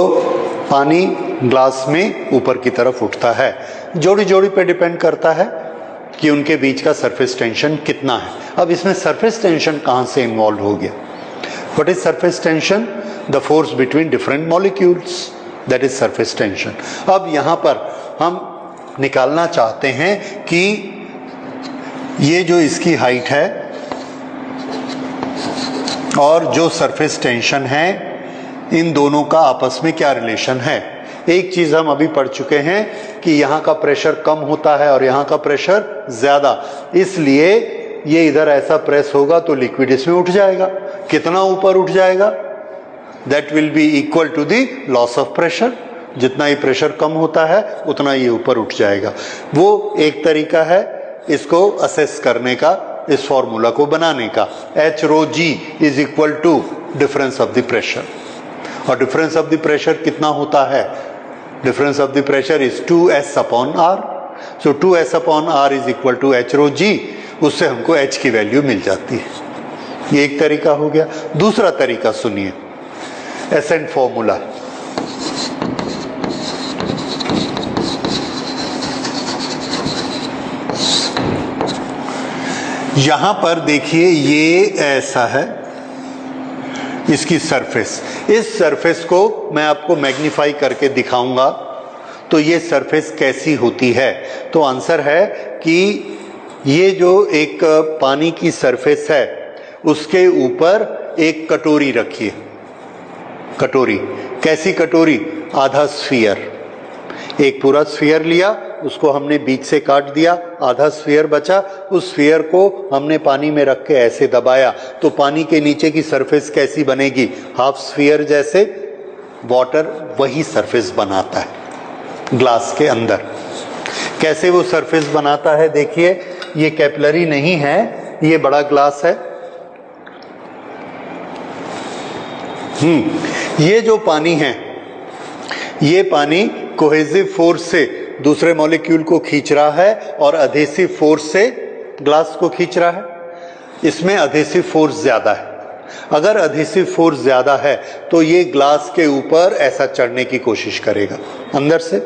पानी ग्लास में ऊपर की तरफ उठता है. जोड़ी जोड़ी पे डिपेंड करता है कि उनके बीच का सरफेस टेंशन कितना है. अब इसमें सरफेस टेंशन कहां से इन्वॉल्व हो गया? What is surface tension? The force between different molecules, that is surface tension. अब यहाँ पर हम निकालना चाहते हैं कि ये जो इसकी हाइट है और जो सरफेस टेंशन है, इन दोनों का आपस में क्या रिलेशन है. एक चीज हम अभी पढ़ चुके हैं कि यहाँ का प्रेशर कम होता है और यहाँ का प्रेशर ज्यादा, इसलिए ये इधर ऐसा प्रेस होगा तो लिक्विड इसमें उठ जाएगा. कितना ऊपर उठ जाएगा? That will be equal to the loss of pressure. जितना ही प्रेशर कम होता है उतना ये ऊपर उठ जाएगा. वो एक तरीका है इसको असेस करने का, इस फॉर्मूला को बनाने का. H rho G is equal to difference of the pressure. और डिफरेंस ऑफ द प्रेशर कितना होता है? Difference of the pressure is 2S upon R. So 2S upon R is equal to H rho G. उससे हमको H की value मिल जाती है. ये एक तरीका हो गया. दूसरा तरीका सुनिए, एसेंट फॉर्मूला. यहां पर देखिए ये ऐसा है इसकी सरफेस. इस सरफेस को मैं आपको मैग्नीफाई करके दिखाऊंगा तो ये सरफेस कैसी होती है. तो आंसर है कि ये जो एक पानी की सरफेस है उसके ऊपर एक कटोरी रखिए. कटोरी, कैसी कटोरी? आधा स्फीयर. एक पूरा स्फीयर लिया, उसको हमने बीच से काट दिया, आधा स्फीयर बचा, उस स्फीयर को हमने पानी में रख के ऐसे दबाया तो पानी के नीचे की सरफेस कैसी बनेगी? हाफ स्फीयर जैसे. वाटर वही सरफेस बनाता है ग्लास के अंदर. कैसे वो सरफेस बनाता है? देखिए, ये कैपिलरी नहीं है, ये बड़ा ग्लास है. ये जो पानी है, ये पानी कोहेसिव फोर्स से दूसरे मॉलिक्यूल को खींच रहा है और अधेसिव फोर्स से ग्लास को खींच रहा है. इसमें अधेसिव फोर्स ज्यादा है. अगर अधेसिव फोर्स ज्यादा है तो ये ग्लास के ऊपर ऐसा चढ़ने की कोशिश करेगा, अंदर से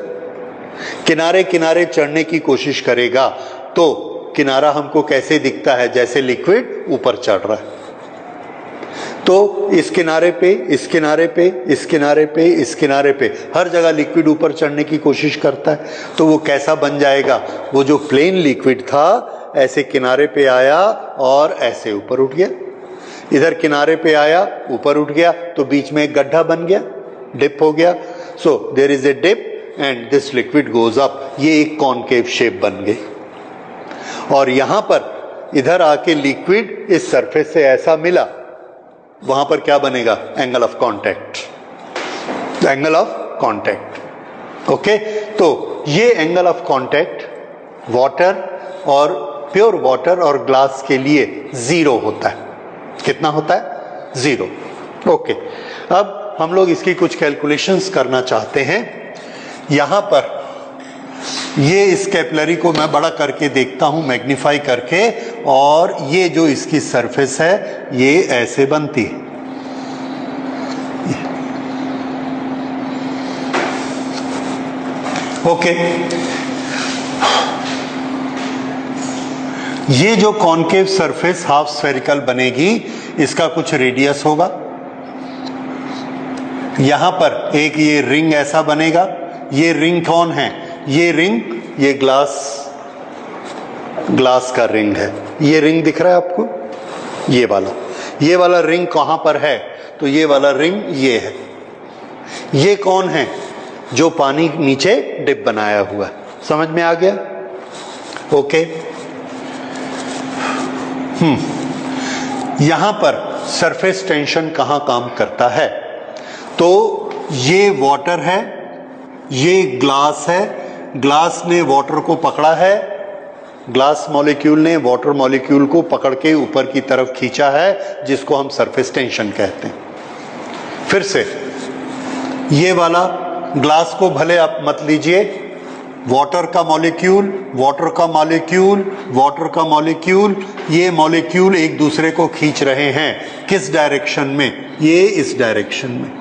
किनारे किनारे चढ़ने की कोशिश करेगा. तो किनारा हमको कैसे दिखता है? जैसे लिक्विड ऊपर चढ़ रहा है. तो इस किनारे पे, इस किनारे पे, इस किनारे पे, इस किनारे पे, हर जगह लिक्विड ऊपर चढ़ने की कोशिश करता है. तो वो कैसा बन जाएगा? वो जो प्लेन लिक्विड था ऐसे किनारे पे आया और ऐसे ऊपर उठ गया. इधर किनारे पे आया, ऊपर उठ गया, तो बीच में एक गड्ढा बन गया, डिप हो गया. So there is a dip and this liquid goes up. ये एक कॉनकेव शेप बन गई. और यहां पर इधर आके लिक्विड इस सरफेस से ऐसा मिला, वहां पर क्या बनेगा? Angle of contact. Angle of contact. Okay, तो ये एंगल ऑफ कांटेक्ट वाटर और प्योर वाटर और ग्लास के लिए जीरो होता है. कितना होता है? 0। ओके, अब हम लोग इसकी कुछ कैलकुलेशंस करना चाहते हैं। यहां पर ये इस कैपिलरी को मैं बड़ा करके देखता हूं, मैग्नीफाई करके, और ये जो इसकी सरफेस है ये ऐसे बनती है। ओके, ये जो कॉनकेव सरफेस हाफ स्फेरिकल बनेगी, इसका कुछ रेडियस होगा। यहां पर एक ये रिंग ऐसा बनेगा। ये रिंग कौन है? ये रिंग, ये ग्लास का रिंग है। ये रिंग दिख रहा है आपको? ये वाला रिंग कहां पर है? तो ये वाला रिंग ये है। ये कौन है? जो पानी नीचे डिप बनाया हुआ है। समझ में आ गया? ओके। यहां पर सरफेस टेंशन कहां काम करता है? तो ये वाटर है, ये ग्लास है, ग्लास ने वाटर को पकड़ा है, ग्लास मॉलिक्यूल ने वाटर मॉलिक्यूल को पकड़ के ऊपर की तरफ खींचा है, जिसको हम सरफेस टेंशन कहते हैं। फिर से ये वाला ग्लास को भले आप मत लीजिए, वाटर का मॉलिक्यूल, वाटर का मॉलिक्यूल, वाटर का मॉलिक्यूल, ये मॉलिक्यूल एक दूसरे को खींच रहे हैं। किस डायरेक्शन में? ये इस डायरेक्शन में,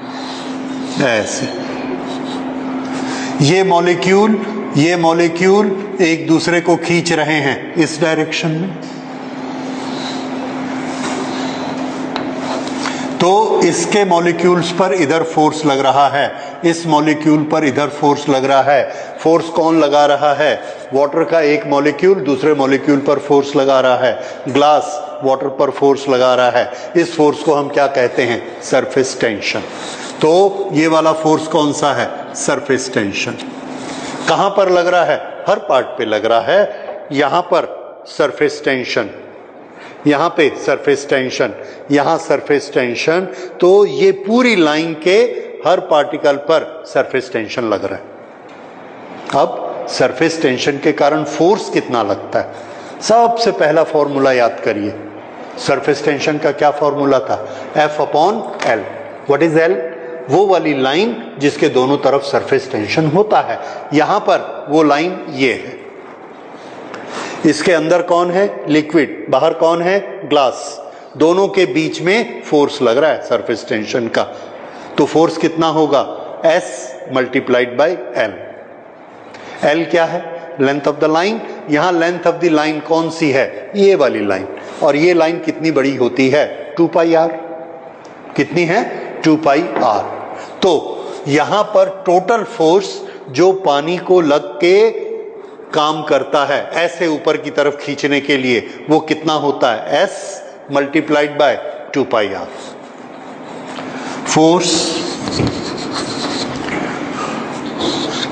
ऐसे। ये मॉलिक्यूल एक दूसरे को खींच रहे हैं इस डायरेक्शन में। तो इसके मॉलिक्यूल्स पर इधर फोर्स लग रहा है, इस मॉलिक्यूल पर इधर फोर्स लग रहा है। फोर्स कौन लगा रहा है? वाटर का एक मॉलिक्यूल दूसरे मॉलिक्यूल पर फोर्स लगा रहा है। ग्लास वाटर पर फोर्स लगा रहा है। इस फोर्स को हम क्या कहते हैं? Surface tension. तो ये वाला फोर्स कौन सा है? Surface tension. कहां पर लग रहा है? हर पार्ट पे लग रहा है। यहां पर सरफेस टेंशन, यहां पे सरफेस टेंशन, यहां सरफेस टेंशन। तो ये पूरी लाइन के हर पार्टिकल पर सरफेस टेंशन लग रहा है। अब सरफेस टेंशन के कारण फोर्स कितना लगता है? सबसे पहला फॉर्मूला याद करिए। सरफेस टेंशन का क्या फॉर्मूला था? F/L। What is L? वो वाली लाइन जिसके दोनों तरफ सरफेस टेंशन होता है। यहां पर वो लाइन ये है। इसके अंदर कौन है? लिक्विड। बाहर कौन है? ग्लास। दोनों के बीच में फोर्स लग रहा है सरफेस टेंशन का। तो फोर्स कितना होगा? S × L। L क्या है? Length of the line. यहां लेंथ ऑफ द लाइन कौन सी है? ये वाली लाइन। और ये लाइन कितनी बड़ी होती है? 2πr। कितनी है? 2πr। तो यहां पर टोटल फोर्स जो पानी को लग के काम करता है ऐसे ऊपर की तरफ खींचने के लिए, वो कितना होता है? S × 2πr। Force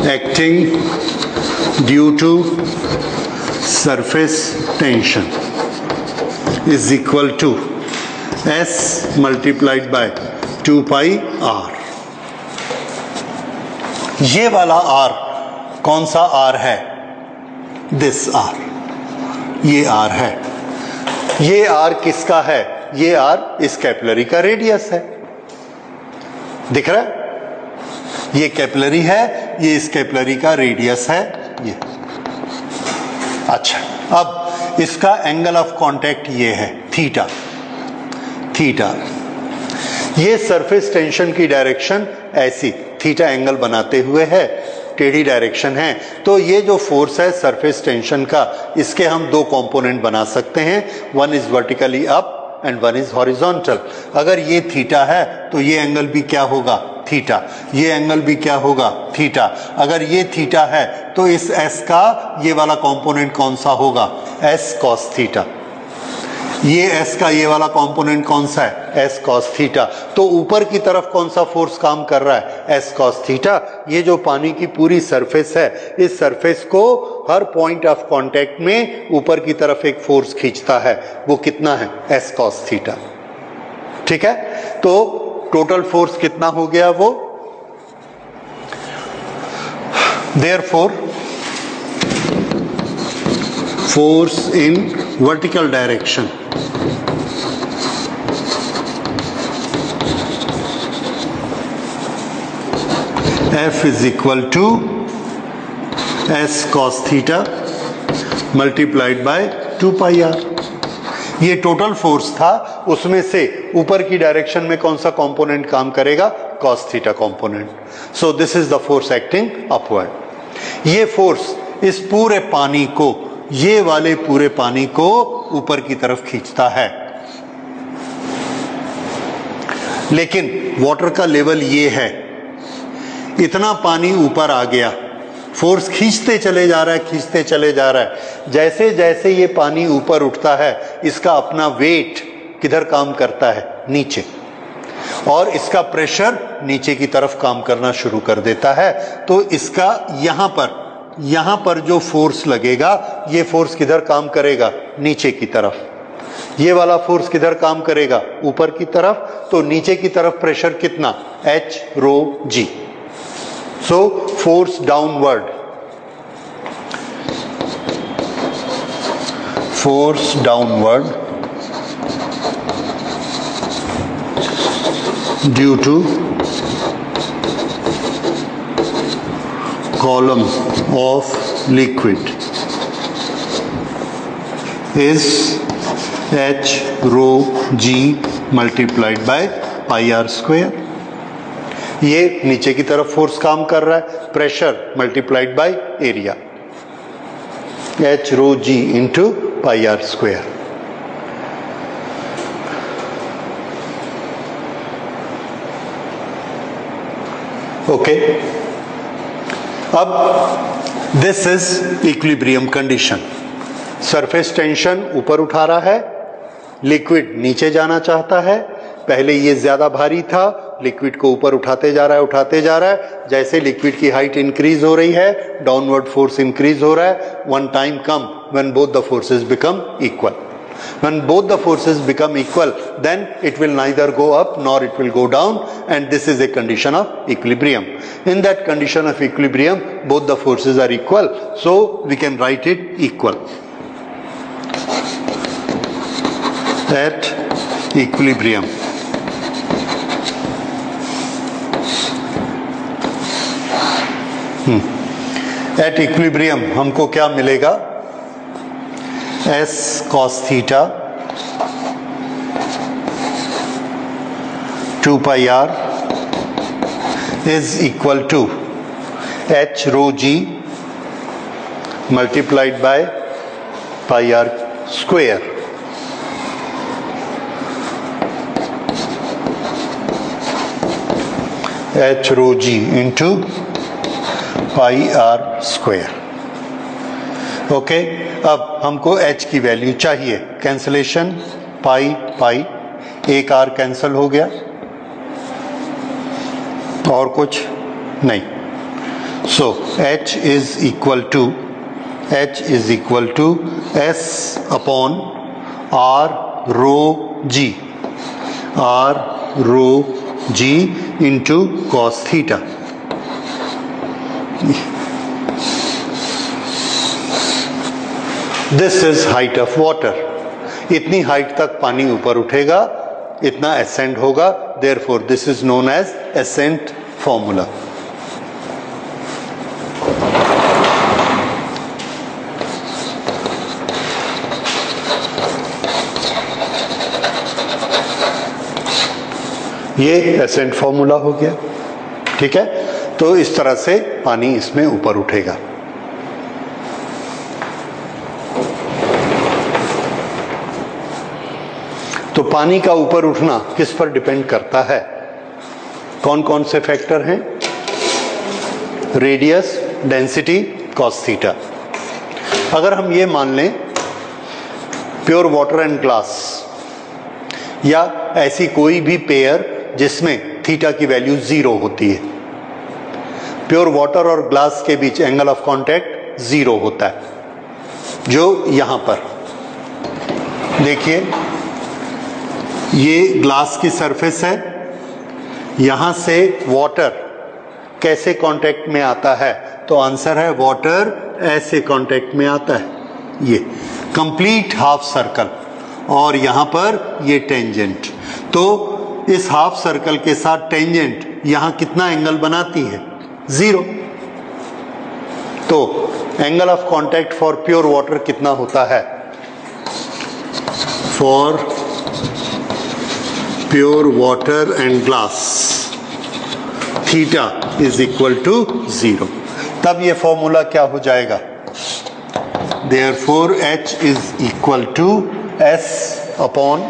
acting due to surface tension is equal to S × 2πr। ये वाला R कौन सा R है? This R। ये R है। ये R किसका है? ये R इस कैपिलरी का रेडियस है। दिख रहा है? ये कैपिलरी है, ये इस कैपिलरी का रेडियस है ये। अच्छा, अब इसका एंगल ऑफ कांटेक्ट ये है थीटा। ये सरफेस टेंशन की डायरेक्शन ऐसी थीटा एंगल बनाते हुए है, टेढ़ी डायरेक्शन है। तो ये जो फोर्स है सरफेस टेंशन का, इसके हम दो कंपोनेंट बना सकते हैं। One is vertically up and one is horizontal. अगर ये थीटा है तो ये एंगल भी क्या होगा? थीटा। ये एंगल भी क्या होगा? थीटा। अगर ये थीटा है तो इस S का ये वाला कंपोनेंट कौन सा होगा? S cos theta. ये S का ये वाला कंपोनेंट कौन सा है? S cos theta. तो ऊपर की तरफ कौन सा फोर्स काम कर रहा है? S cos theta. ये जो पानी की पूरी सरफेस है, इस सरफेस को हर पॉइंट ऑफ कांटेक्ट में ऊपर की तरफ एक फोर्स खींचता है। वो कितना है? S cos theta. ठीक है? तो टोटल फोर्स कितना हो गया वो? Therefore, force in vertical direction F is equal to S cos theta multiplied by 2 pi R. ये टोटल फोर्स था, उसमें से ऊपर की डायरेक्शन में कौन सा कंपोनेंट काम करेगा? cos theta component. So this is the force acting upward. ये फोर्स इस पूरे पानी को, ये वाले पूरे पानी को ऊपर की तरफ खींचता है। लेकिन वाटर का लेवल ये है, इतना पानी ऊपर आ गया, फोर्स खींचते चले जा रहा है, खींचते चले जा रहा है। जैसे जैसे ये पानी ऊपर उठता है, इसका अपना वेट किधर काम करता है? नीचे। और इसका प्रेशर नीचे की तरफ काम करना शुरू कर देता है। तो इसका यहां पर जो फोर्स लगेगा, ये फोर्स किधर काम करेगा? नीचे की तरफ। ये वाला फोर्स किधर काम करेगा? ऊपर की तरफ। तो नीचे की तरफ प्रेशर कितना? H rho G। So force downward due to column of liquid is H rho G multiplied by pi r square। ये नीचे की तरफ फोर्स काम कर रहा है, pressure multiplied by area, H rho G into pi R square. Okay, अब this is equilibrium condition. Surface tension ऊपर उठा रहा है, लिक्विड नीचे जाना चाहता है। पहले ये ज्यादा भारी था, लिक्विड को ऊपर उठाते जा रहा है। जैसे लिक्विड की हाइट इंक्रीज हो रही है, डाउनवर्ड फोर्स इंक्रीज हो रहा है। One time come when both the forces become equal. When both the forces become equal, then it will neither go up nor it will go down, and this is a condition of equilibrium. In that condition of equilibrium, both the forces are equal, so we can write it equal. At equilibrium, at equilibrium हमको क्या मिलेगा? S cos theta 2 pi r is equal to H rho G multiplied by pi r square। H rho G into pi r square। Okay, अब हमको H की value चाहिए। Cancellation, पाई पाई, एक R cancel हो गया, और कुछ नहीं। सो H is equal to S upon R rho G into cos theta. This is height of water. इतनी हाइट तक पानी ऊपर उठेगा, इतना एसेंट होगा, therefore this is known as ascent formula. ये एसेंट फॉर्मूला हो गया, ठीक है। तो इस तरह से पानी इसमें ऊपर उठेगा। तो पानी का ऊपर उठना किस पर डिपेंड करता है? कौन कौन से फैक्टर हैं? Radius, density, cos theta. अगर हम ये मान लें प्योर वाटर एंड ग्लास, या ऐसी कोई भी पेयर जिसमें थीटा की वैल्यू 0 होती है, प्योर वाटर और ग्लास के बीच एंगल ऑफ कांटेक्ट 0 होता है, जो यहां पर देखिए, ये ग्लास की सरफेस है, यहां से वाटर कैसे कांटेक्ट में आता है? तो आंसर है वाटर ऐसे कांटेक्ट में आता है, ये कंप्लीट हाफ सर्कल, और यहां पर ये टेंजेंट। तो इस हाफ सर्कल के साथ टेंजेंट यहां कितना एंगल बनाती है? 0। तो angle of contact for pure water कितना होता है? For pure water and glass theta is equal to 0। तब ये फॉर्मूला क्या हो जाएगा? Therefore H is equal to S upon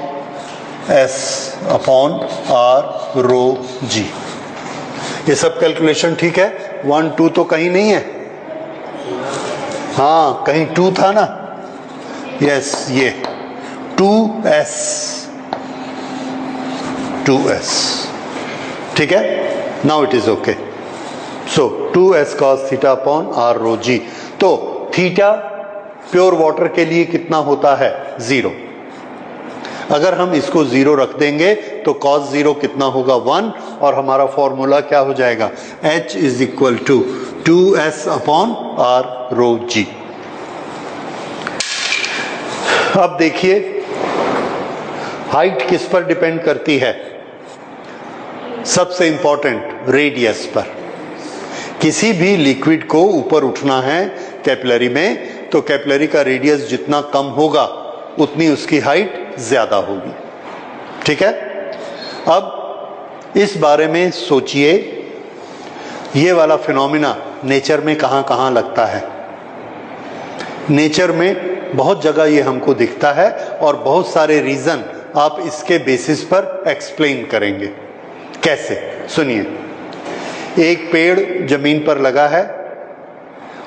R rho G। ये सब कैलकुलेशन ठीक है? 1 2 तो कहीं नहीं है, हाँ कहीं 2 था ना, यस ये 2S ठीक है। Now it is okay. So 2S cos theta upon R rho G। तो थीटा प्योर वाटर के लिए कितना होता है? 0। अगर हम इसको 0 रख देंगे तो cos 0 कितना होगा? 1। और हमारा फॉर्मूला क्या हो जाएगा? H is equal to 2S upon R rho G। अब देखिए हाइट किस पर डिपेंड करती है? सबसे इंपॉर्टेंट रेडियस पर। किसी भी लिक्विड को ऊपर उठना है कैपिलरी में तो कैपिलरी का रेडियस जितना कम होगा उतनी उसकी हाइट ज्यादा होगी, ठीक है। अब इस बारे में सोचिए, ये वाला फिनोमिना नेचर में कहां कहां लगता है? नेचर में बहुत जगह ये हमको दिखता है और बहुत सारे रीजन आप इसके बेसिस पर एक्सप्लेन करेंगे। कैसे? सुनिए, एक पेड़ जमीन पर लगा है,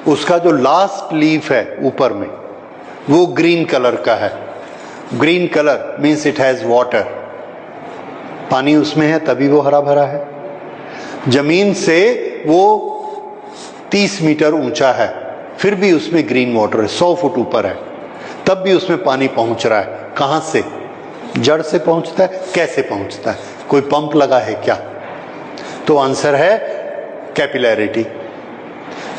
उसका जो लास्ट लीफ है ऊपर में वो ग्रीन कलर का है। Green colour means it has water, पानी उसमें है तभी वो हरा भरा है। जमीन से वो 30 मीटर ऊंचा है, फिर भी उसमें ग्रीन वाटर है, 100 फुट ऊपर है, तब भी उसमें पानी पहुंच रहा है। कहां से? जड़ से पहुंचता है। कैसे पहुंचता है? कोई पंप लगा है क्या? तो आंसर है कैपिलैरिटी।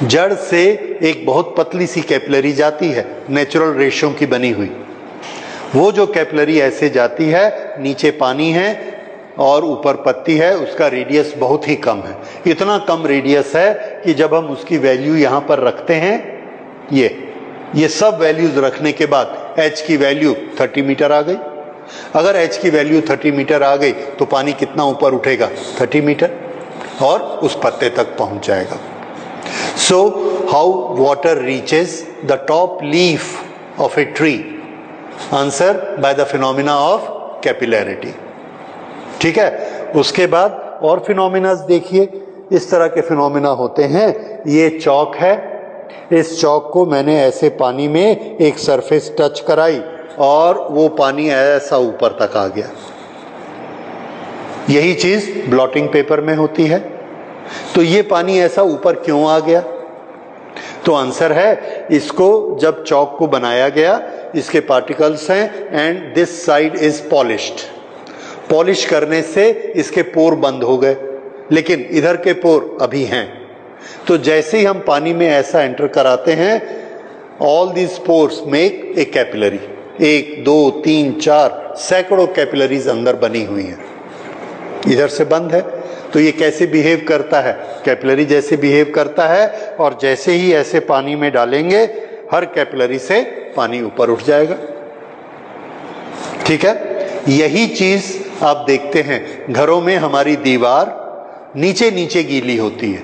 जड़ से एक बहुत पतली सी कैपिलरी जाती है, नेचुरल रेशों की बनी हुई। वो जो कैपिलरी ऐसे जाती है, नीचे पानी है और ऊपर पत्ती है, उसका रेडियस बहुत ही कम है। इतना कम रेडियस है कि जब हम उसकी वैल्यू यहां पर रखते हैं, ये सब वैल्यूज रखने के बाद H की वैल्यू 30 मीटर आ गई। अगर H की वैल्यू 30 मीटर आ गई तो पानी कितना ऊपर उठेगा? 30 मीटर, और उस पत्ते तक पहुंच जाएगा। So how water reaches the top leaf of a tree? Answer by the phenomena of capillarity। ठीक है। उसके बाद और फिनोमिना देखिए, इस तरह के फिनोमिना होते हैं। ये चौक है, इस चौक को मैंने ऐसे पानी में एक सरफेस टच कराई और वो पानी ऐसा ऊपर तक आ गया। यही चीज ब्लॉटिंग पेपर में होती है। तो ये पानी ऐसा ऊपर क्यों आ गया? तो आंसर है, इसको जब चौक को बनाया गया, इसके पार्टिकल्स हैं and this side is polished. Polish करने से इसके पोर बंद हो गए, लेकिन इधर के पोर अभी हैं। तो जैसे ही हम पानी में ऐसा एंटर कराते हैं, all these pores make a capillary. 1 2 3 4 सैकड़ों कैपिलरीज अंदर बनी हुई हैं। इधर से बंद है तो ये कैसे बिहेव करता है? कैपिलरी जैसे बिहेव करता है, और जैसे ही ऐसे पानी में डालेंगे, हर कैपिलरी से पानी ऊपर उठ जाएगा। ठीक है। यही चीज आप देखते हैं घरों में, हमारी दीवार नीचे नीचे गीली होती है,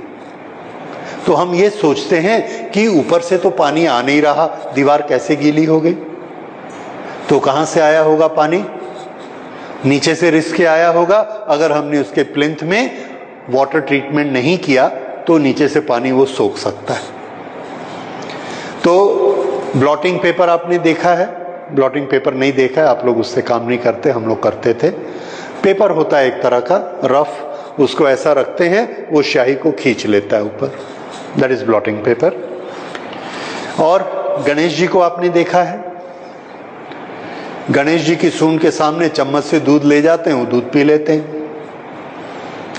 तो हम ये सोचते हैं कि ऊपर से तो पानी आ नहीं रहा, दीवार कैसे गीली हो गई? तो कहां से आया होगा पानी? नीचे से रिस के आया होगा। अगर हमने उसके प्लिंथ में वाटर ट्रीटमेंट नहीं किया तो नीचे से पानी वो सोख सकता है। तो ब्लॉटिंग पेपर आपने देखा है, ब्लॉटिंग पेपर नहीं देखा है, आप लोग उससे काम नहीं करते, हम लोग करते थे। पेपर होता है एक तरह का रफ, उसको ऐसा रखते हैं, वो स्याही को खींच लेता है ऊपर, दैट इज ब्लॉटिंग पेपर। और गणेश जी को आपने देखा है, गणेश जी की सूंड के सामने चम्मच से दूध ले जाते हैं, वो दूध पी लेते हैं।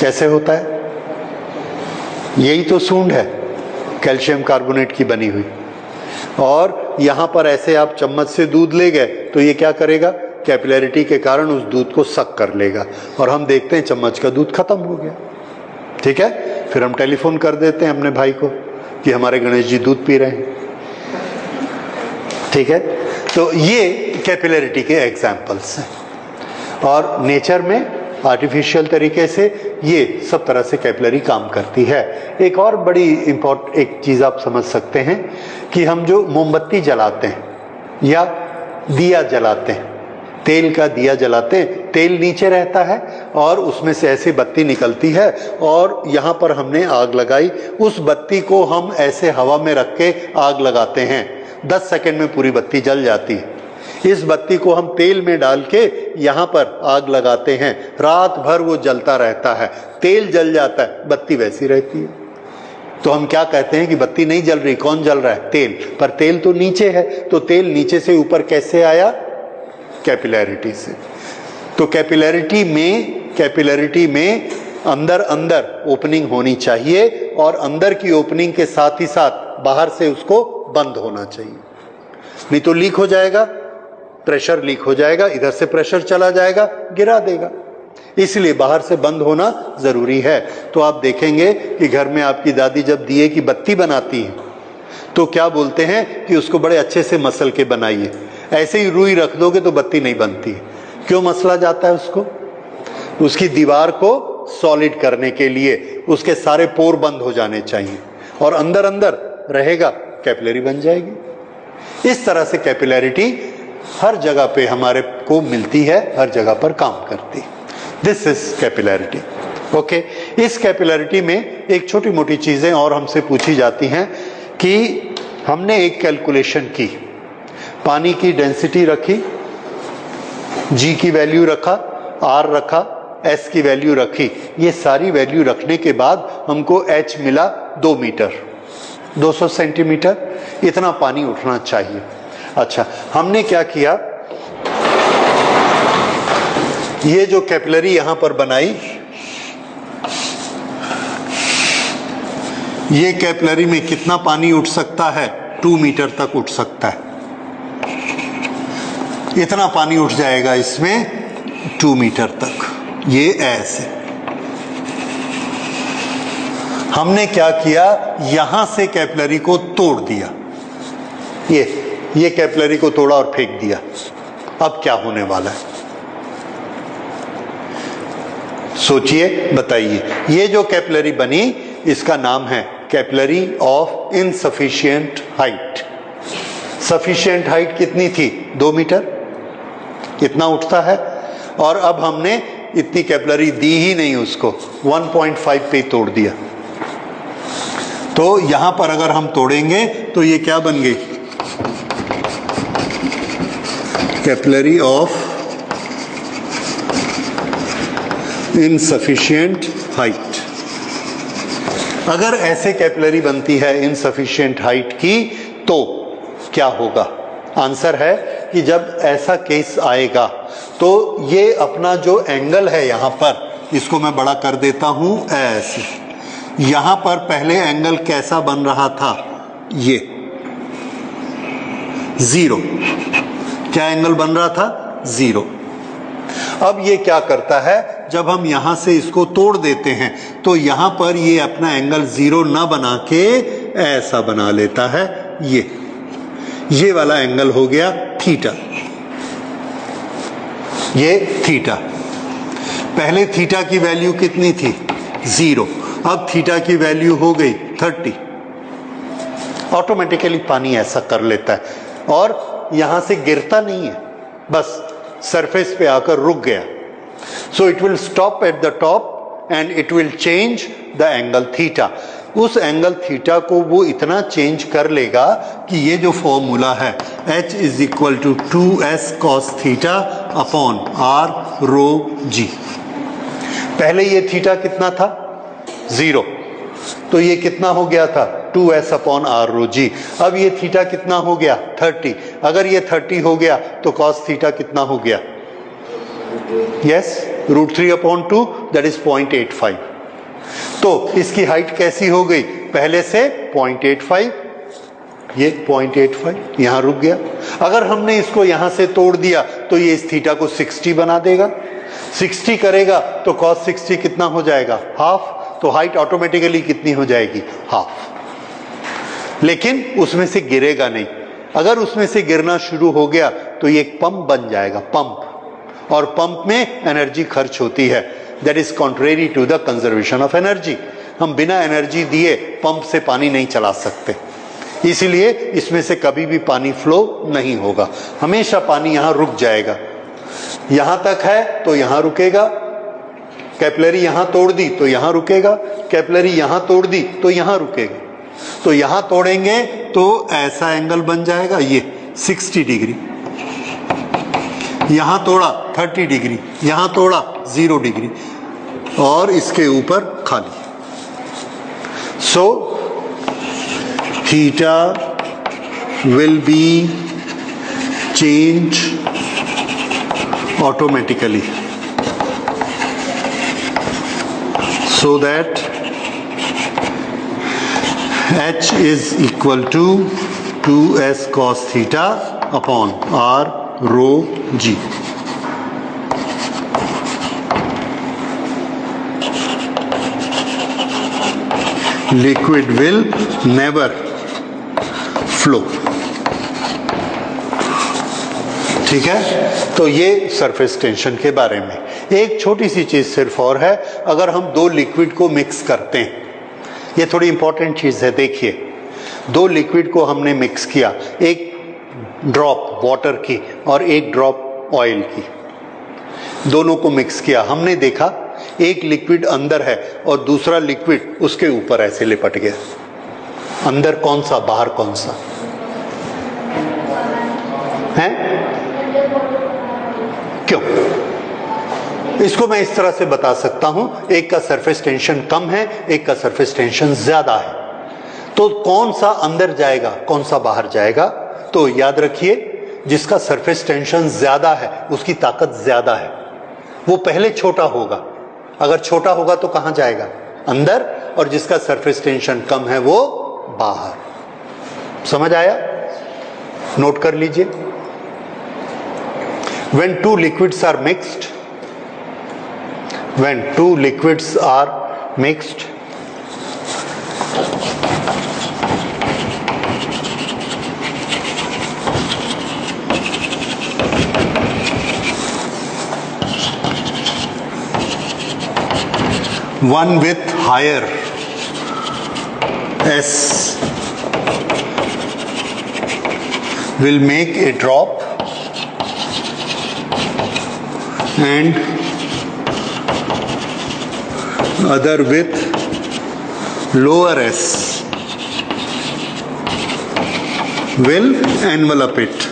कैसे होता है? यही तो सूंड है, कैल्शियम कार्बोनेट की बनी हुई। और यहां पर ऐसे आप चम्मच से दूध ले गए तो ये क्या करेगा? कैपिलैरिटी के कारण उस दूध को सक कर लेगा, और हम देखते हैं चम्मच का दूध खत्म हो गया। ठीक है, फिर हम टेलीफोन कर देते हैं अपने भाई को कि हमारे गणेश जी दूध पी रहे हैं। ठीक है, तो ये कैपिलरिटी के एग्जाम्पल्स हैं। और नेचर में आर्टिफिशियल तरीके से ये सब तरह से कैपिलरी काम करती है। एक और बड़ी एक चीज़ आप समझ सकते हैं कि हम जो मोमबत्ती जलाते हैं या दिया जलाते हैं, तेल का दिया जलाते हैं, तेल नीचे रहता है और उसमें से ऐसी बत्ती निकलती है और यहाँ पर हमने आग लगाई, उस बत्ती को हम ऐसे हवा में रख के आग लगाते हैं, 10 सेकंड में पूरी बत्ती जल जाती है। इस बत्ती को हम तेल में डाल के यहाँ पर आग लगाते हैं, रात भर वो जलता रहता है, तेल जल जाता है, बत्ती वैसी रहती है। तो हम क्या कहते हैं कि बत्ती नहीं जल रही, कौन जल रहा है? तेल। पर तेल तो नीचे है, तो तेल नीचे से ऊपर कैसे आया? कैपिलरिटी से। तो कैपिलरिटी में अंदर अंदर ओपनिंग होनी चाहिए और अंदर की ओपनिंग के साथ ही साथ बाहर से उसको बंद होना चाहिए, नहीं तो लीक हो जाएगा, प्रेशर लीक हो जाएगा, इधर से प्रेशर चला जाएगा, गिरा देगा। इसलिए बाहर से बंद होना जरूरी है। तो आप देखेंगे कि घर में आपकी दादी जब दिए की बत्ती बनाती है तो क्या बोलते हैं कि उसको बड़े अच्छे से मसल के बनाइए, ऐसे ही रुई रख दोगे तो बत्ती नहीं बनती है। क्यों मसला जाता है उसको? उसकी दीवार को सॉलिड करने के लिए उसके सारे पोर बंद हो जाने चाहिए और अंदर अंदर रहेगा, कैपिलरी बन जाएगी। इस तरह से कैपिलरिटी हर जगह पे हमारे को मिलती है, हर जगह पर काम करती है। This is capillarity. ओके, इस कैपिलरिटी में एक छोटी मोटी चीजें और हमसे पूछी जाती हैं कि हमने एक कैलकुलेशन की, पानी की डेंसिटी रखी, जी की वैल्यू रखा, आर रखा, एस की वैल्यू रखी, ये सारी वैल्यू रखने के बाद हमको एच मिला 2 मीटर, 200 सेंटीमीटर, इतना पानी उठना चाहिए। अच्छा, हमने क्या किया, ये जो कैपिलरी यहां पर बनाई, ये कैपिलरी में कितना पानी उठ सकता है? 2 मीटर तक उठ सकता है, इतना पानी उठ जाएगा इसमें 2 मीटर तक। ये ऐसे हमने क्या किया, यहां से कैपिलरी को तोड़ दिया, ये कैपिलरी को तोड़ा और फेंक दिया। अब क्या होने वाला है सोचिए, बताइए। ये जो कैपिलरी बनी इसका नाम है capillary of insufficient height. Sufficient height कितनी थी? 2 मीटर, इतना उठता है। और अब हमने इतनी कैपिलरी दी ही नहीं उसको, 1.5 पे तोड़ दिया। तो यहां पर अगर हम तोड़ेंगे तो ये क्या बन गई? Capillary of insufficient height. अगर ऐसे कैपिलरी बनती है इनसफिशिएंट हाइट की तो क्या होगा? आंसर है कि जब ऐसा केस आएगा तो ये अपना जो एंगल है यहां पर, इसको मैं बड़ा कर देता हूं ऐसे। यहां पर पहले एंगल कैसा बन रहा था? ये 0। क्या एंगल बन रहा था? 0। अब ये क्या करता है, जब हम यहां से इसको तोड़ देते हैं तो यहां पर ये अपना एंगल 0 ना बना के ऐसा बना लेता है। ये वाला एंगल हो गया थीटा, ये थीटा। पहले थीटा की वैल्यू कितनी थी? 0। अब थीटा की वैल्यू हो गई 30। ऑटोमेटिकली पानी ऐसा कर लेता है और यहां से गिरता नहीं है, बस सरफेस पे आकर रुक गया। So it will stop at the top and it will change the angle theta. उस एंगल थीटा को वो इतना चेंज कर लेगा कि ये जो फॉर्मूला है H is equal to 2s cos theta upon r rho g। पहले ये थीटा कितना था? 0। तो ये कितना हो गया था? 2s upon r rho g। अब ये थीटा कितना हो गया? 30। अगर ये 30 हो गया तो cos थीटा कितना हो गया? Yes, √3 upon 2 that is 0.85। तो इसकी हाइट कैसी हो गई? पहले से 0.85, ये 0.85 यहां रुक गया। अगर हमने इसको यहां से तोड़ दिया तो ये इस थीटा को 60 बना देगा। 60 करेगा तो cos 60 कितना हो जाएगा? हाफ। तो हाइट ऑटोमेटिकली कितनी हो जाएगी? हाफ। लेकिन उसमें से गिरेगा नहीं। अगर उसमें से गिरना शुरू हो गया तो ये एक पंप बन जाएगा, पंप, और पंप में एनर्जी खर्च होती है। That is contrary to the conservation of energy. हम बिना एनर्जी दिए पंप से पानी नहीं चला सकते, इसीलिए इसमें से कभी भी पानी फ्लो नहीं होगा, हमेशा पानी यहां रुक जाएगा। यहां तक है तो यहां रुकेगा, कैपिलरी यहां तोड़ दी तो यहां रुकेगा, कैपिलरी यहां तोड़ दी तो यहां रुकेगा। तो यहां तोड़ेंगे तो ऐसा एंगल बन जाएगा, ये 60 डिग्री, यहां तोड़ा 30 डिग्री, यहां तोड़ा 0 डिग्री, और इसके ऊपर खाली। So theta will be change automatically so that H is equal to 2s cos theta upon r rho g. Liquid will never flow. ठीक है, तो ये सरफेस टेंशन के बारे में। एक छोटी सी चीज सिर्फ और है, अगर हम दो लिक्विड को मिक्स करते हैं, ये थोड़ी इंपॉर्टेंट चीज है। देखिए, दो लिक्विड को हमने मिक्स किया, एक ड्रॉप वाटर की और एक ड्रॉप ऑयल की, दोनों को मिक्स किया। हमने देखा एक लिक्विड अंदर है और दूसरा लिक्विड उसके ऊपर ऐसे लिपट गया। अंदर कौन सा, बाहर कौन सा है? क्यों? इसको मैं इस तरह से बता सकता हूं, एक का सरफेस टेंशन कम है, एक का सरफेस टेंशन ज्यादा है। तो कौन सा अंदर जाएगा, कौन सा बाहर जाएगा? तो याद रखिए, जिसका सरफेस टेंशन ज्यादा है उसकी ताकत ज्यादा है, वो पहले छोटा होगा। अगर छोटा होगा तो कहां जाएगा? अंदर। और जिसका सरफेस टेंशन कम है वो बाहर। समझ आया? नोट कर लीजिए। When two liquids are mixed, when two liquids are mixed, one with higher S will make a drop and other with lower S will envelop it.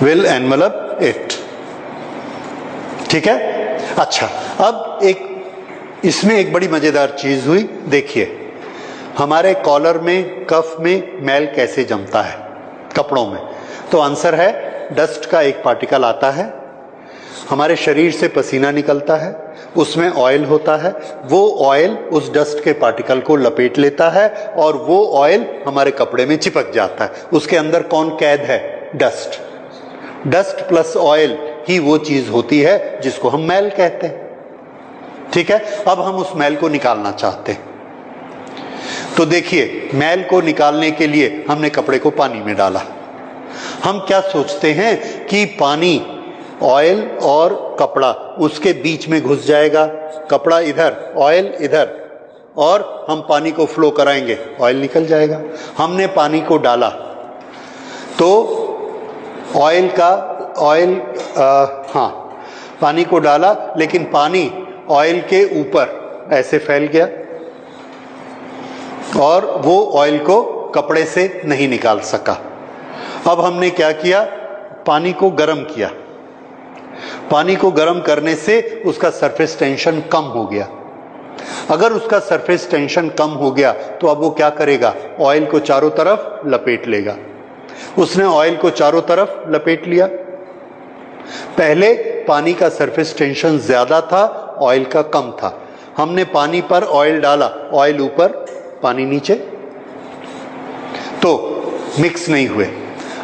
Will envelop it. ठीक है? अच्छा, अब इसमें एक बड़ी मजेदार चीज हुई। देखिए, हमारे कॉलर में, कफ में मैल कैसे जमता है कपड़ों में? तो आंसर है, डस्ट का एक पार्टिकल आता है, हमारे शरीर से पसीना निकलता है, उसमें ऑयल होता है, वो ऑयल उस डस्ट के पार्टिकल को लपेट लेता है और वो ऑयल हमारे कपड़े में चिपक जाता है। उसके अंदर कौन कैद है? डस्ट। डस्ट प्लस ऑयल ही वो चीज होती है जिसको हम मैल कहते हैं। ठीक है, अब हम उस मैल को निकालना चाहते हैं। तो देखिए, मैल को निकालने के लिए हमने कपड़े को पानी में डाला। हम क्या सोचते हैं कि पानी, ऑयल और कपड़ा उसके बीच में घुस जाएगा, कपड़ा इधर, ऑयल इधर, और हम पानी को फ्लो कराएंगे, ऑयल निकल जाएगा। हमने पानी को डाला तो पानी को डाला, लेकिन पानी ऑयल के ऊपर ऐसे फैल गया और वो ऑयल को कपड़े से नहीं निकाल सका। अब हमने क्या किया? पानी को गर्म किया। पानी को गर्म करने से उसका सरफेस टेंशन कम हो गया। अगर उसका सरफेस टेंशन कम हो गया तो अब वो क्या करेगा? ऑयल को चारों तरफ लपेट लेगा। उसने ऑयल को चारों तरफ लपेट लिया। पहले पानी का सरफेस टेंशन ज्यादा था, ऑयल का कम था। हमने पानी पर ऑयल डाला, ऑयल ऊपर, पानी नीचे, तो मिक्स नहीं हुए।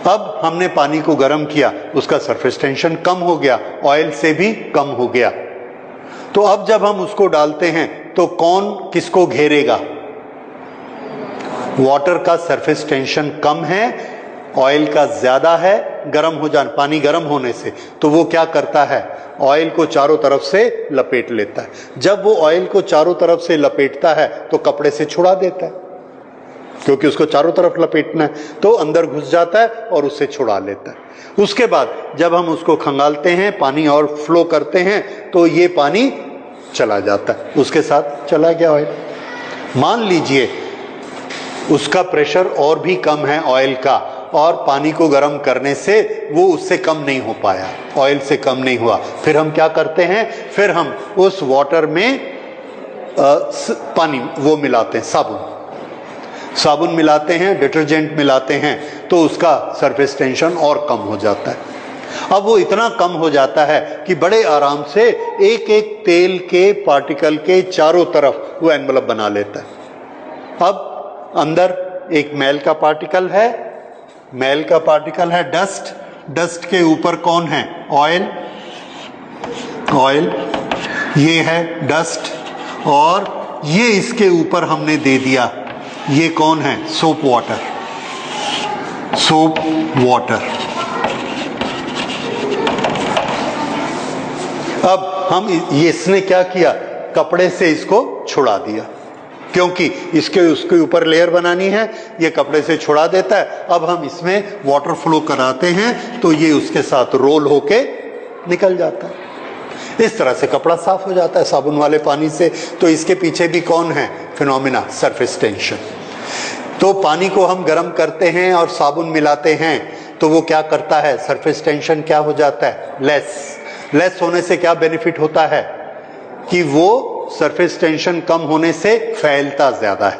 अब हमने पानी को गर्म किया, उसका सरफेस टेंशन कम हो गया, ऑयल से भी कम हो गया। तो अब जब हम उसको डालते हैं तो कौन किसको घेरेगा? वाटर का सरफेस टेंशन कम है, ऑयल का ज्यादा है। गर्म हो जाने, पानी गर्म होने से तो वो क्या करता है? ऑयल को चारों तरफ से लपेट लेता है। जब वो ऑयल को चारों तरफ से लपेटता है तो कपड़े से छुड़ा देता है, क्योंकि उसको चारों तरफ लपेटना है, तो अंदर घुस जाता है और उससे छुड़ा लेता है। उसके बाद जब हम उसको खंगालते हैं, पानी और फ्लो करते हैं, तो ये पानी चला जाता है, उसके साथ चला गया ऑयल। मान लीजिए उसका प्रेशर और भी कम है ऑयल का, और पानी को गर्म करने से वो उससे कम नहीं हो पाया, ऑयल से कम नहीं हुआ। फिर हम क्या करते हैं? फिर हम उस वाटर में पानी वो मिलाते हैं, साबुन मिलाते हैं, डिटर्जेंट मिलाते हैं, तो उसका सरफेस टेंशन और कम हो जाता है। अब वो इतना कम हो जाता है कि बड़े आराम से एक एक तेल के पार्टिकल के चारों तरफ वो एनवलप बना लेता है। अब अंदर एक मैल का पार्टिकल है, डस्ट के ऊपर कौन है? ऑयल, ये है डस्ट, और ये इसके ऊपर हमने दे दिया, ये कौन है? Soap water. अब हम इसने क्या किया? कपड़े से इसको छुड़ा दिया, क्योंकि इसके उसके ऊपर लेयर बनानी है, ये कपड़े से छुड़ा देता है। अब हम इसमें वाटर फ्लो कराते हैं तो ये उसके साथ रोल होके निकल जाता है। इस तरह से कपड़ा साफ हो जाता है साबुन वाले पानी से। तो इसके पीछे भी कौन है फिनोमिना? Surface tension. तो पानी को हम गर्म करते हैं और साबुन मिलाते हैं तो वो क्या करता है? सरफेस टेंशन क्या हो जाता है? लेस होने से क्या बेनिफिट होता है कि वो सरफेस टेंशन कम होने से फैलता ज्यादा है,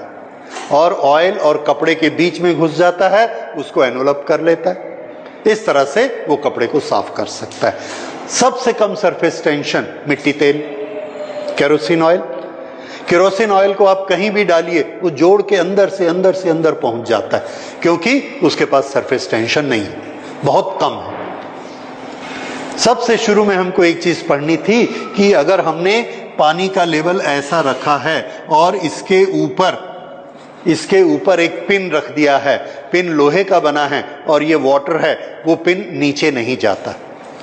और ऑयल और कपड़े के बीच में घुस जाता है, उसको एनवलप कर लेता है। इस तरह से वो कपड़े को साफ कर सकता है। सबसे कम सरफेस टेंशन मिट्टी तेल, केरोसिन ऑयल को आप कहीं भी डालिए, वो जोड़ के अंदर से अंदर पहुंच जाता है, क्योंकि उसके पास सरफेस टेंशन नहीं है, बहुत कम है। सबसे शुरू में हमको एक चीज पढ़नी थी कि अगर हमने पानी का लेवल ऐसा रखा है और इसके ऊपर एक पिन रख दिया है, पिन लोहे का बना है और ये वाटर है, वो पिन नीचे नहीं जाता।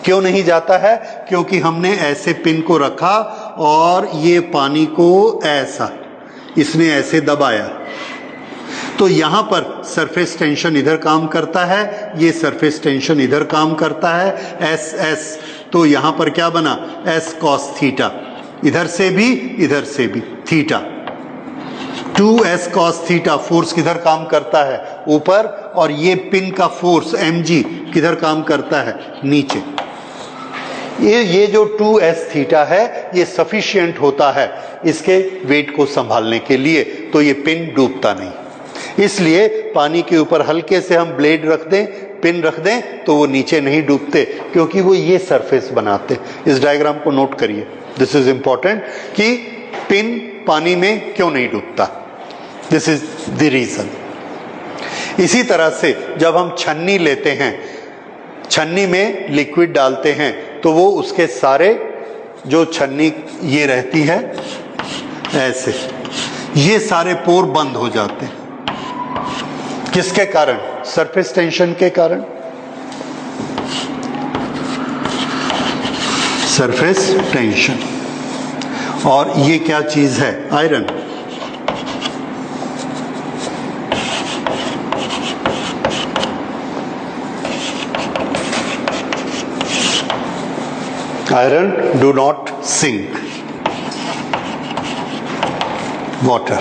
क्यों नहीं जाता है? क्योंकि हमने ऐसे पिन को रखा और ये पानी को इसने ऐसे दबाया, तो यहां पर सरफेस टेंशन इधर काम करता है, ये सरफेस टेंशन इधर काम करता है, एस। तो यहां पर क्या बना? एस कॉस थीटा, इधर से भी theta, 2s cos theta. Force किधर काम करता है? ऊपर। और ये पिन का फोर्स mg किधर काम करता है? नीचे। ये जो 2s थीटा है ये सफिशिएंट होता है इसके वेट को संभालने के लिए, तो ये पिन डूबता नहीं। इसलिए पानी के ऊपर हल्के से हम ब्लेड रख दें, पिन रख दें, तो वो नीचे नहीं डूबते, क्योंकि वो ये सरफेस बनाते। इस डायग्राम को नोट करिए, दिस इज इंपॉर्टेंट, कि पिन पानी में क्यों नहीं डूबता। This is the reason. इसी तरह से जब हम छन्नी लेते हैं, छन्नी में लिक्विड डालते हैं, तो वो उसके सारे जो छन्नी ये रहती है ऐसे, ये सारे पोर बंद हो जाते हैं। किसके कारण? सरफेस टेंशन के कारण। Surface tension. और ये क्या चीज है? Iron. Iron do not sink water.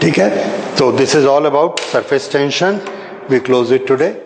ठीक है? So this is all about surface tension. We close it today.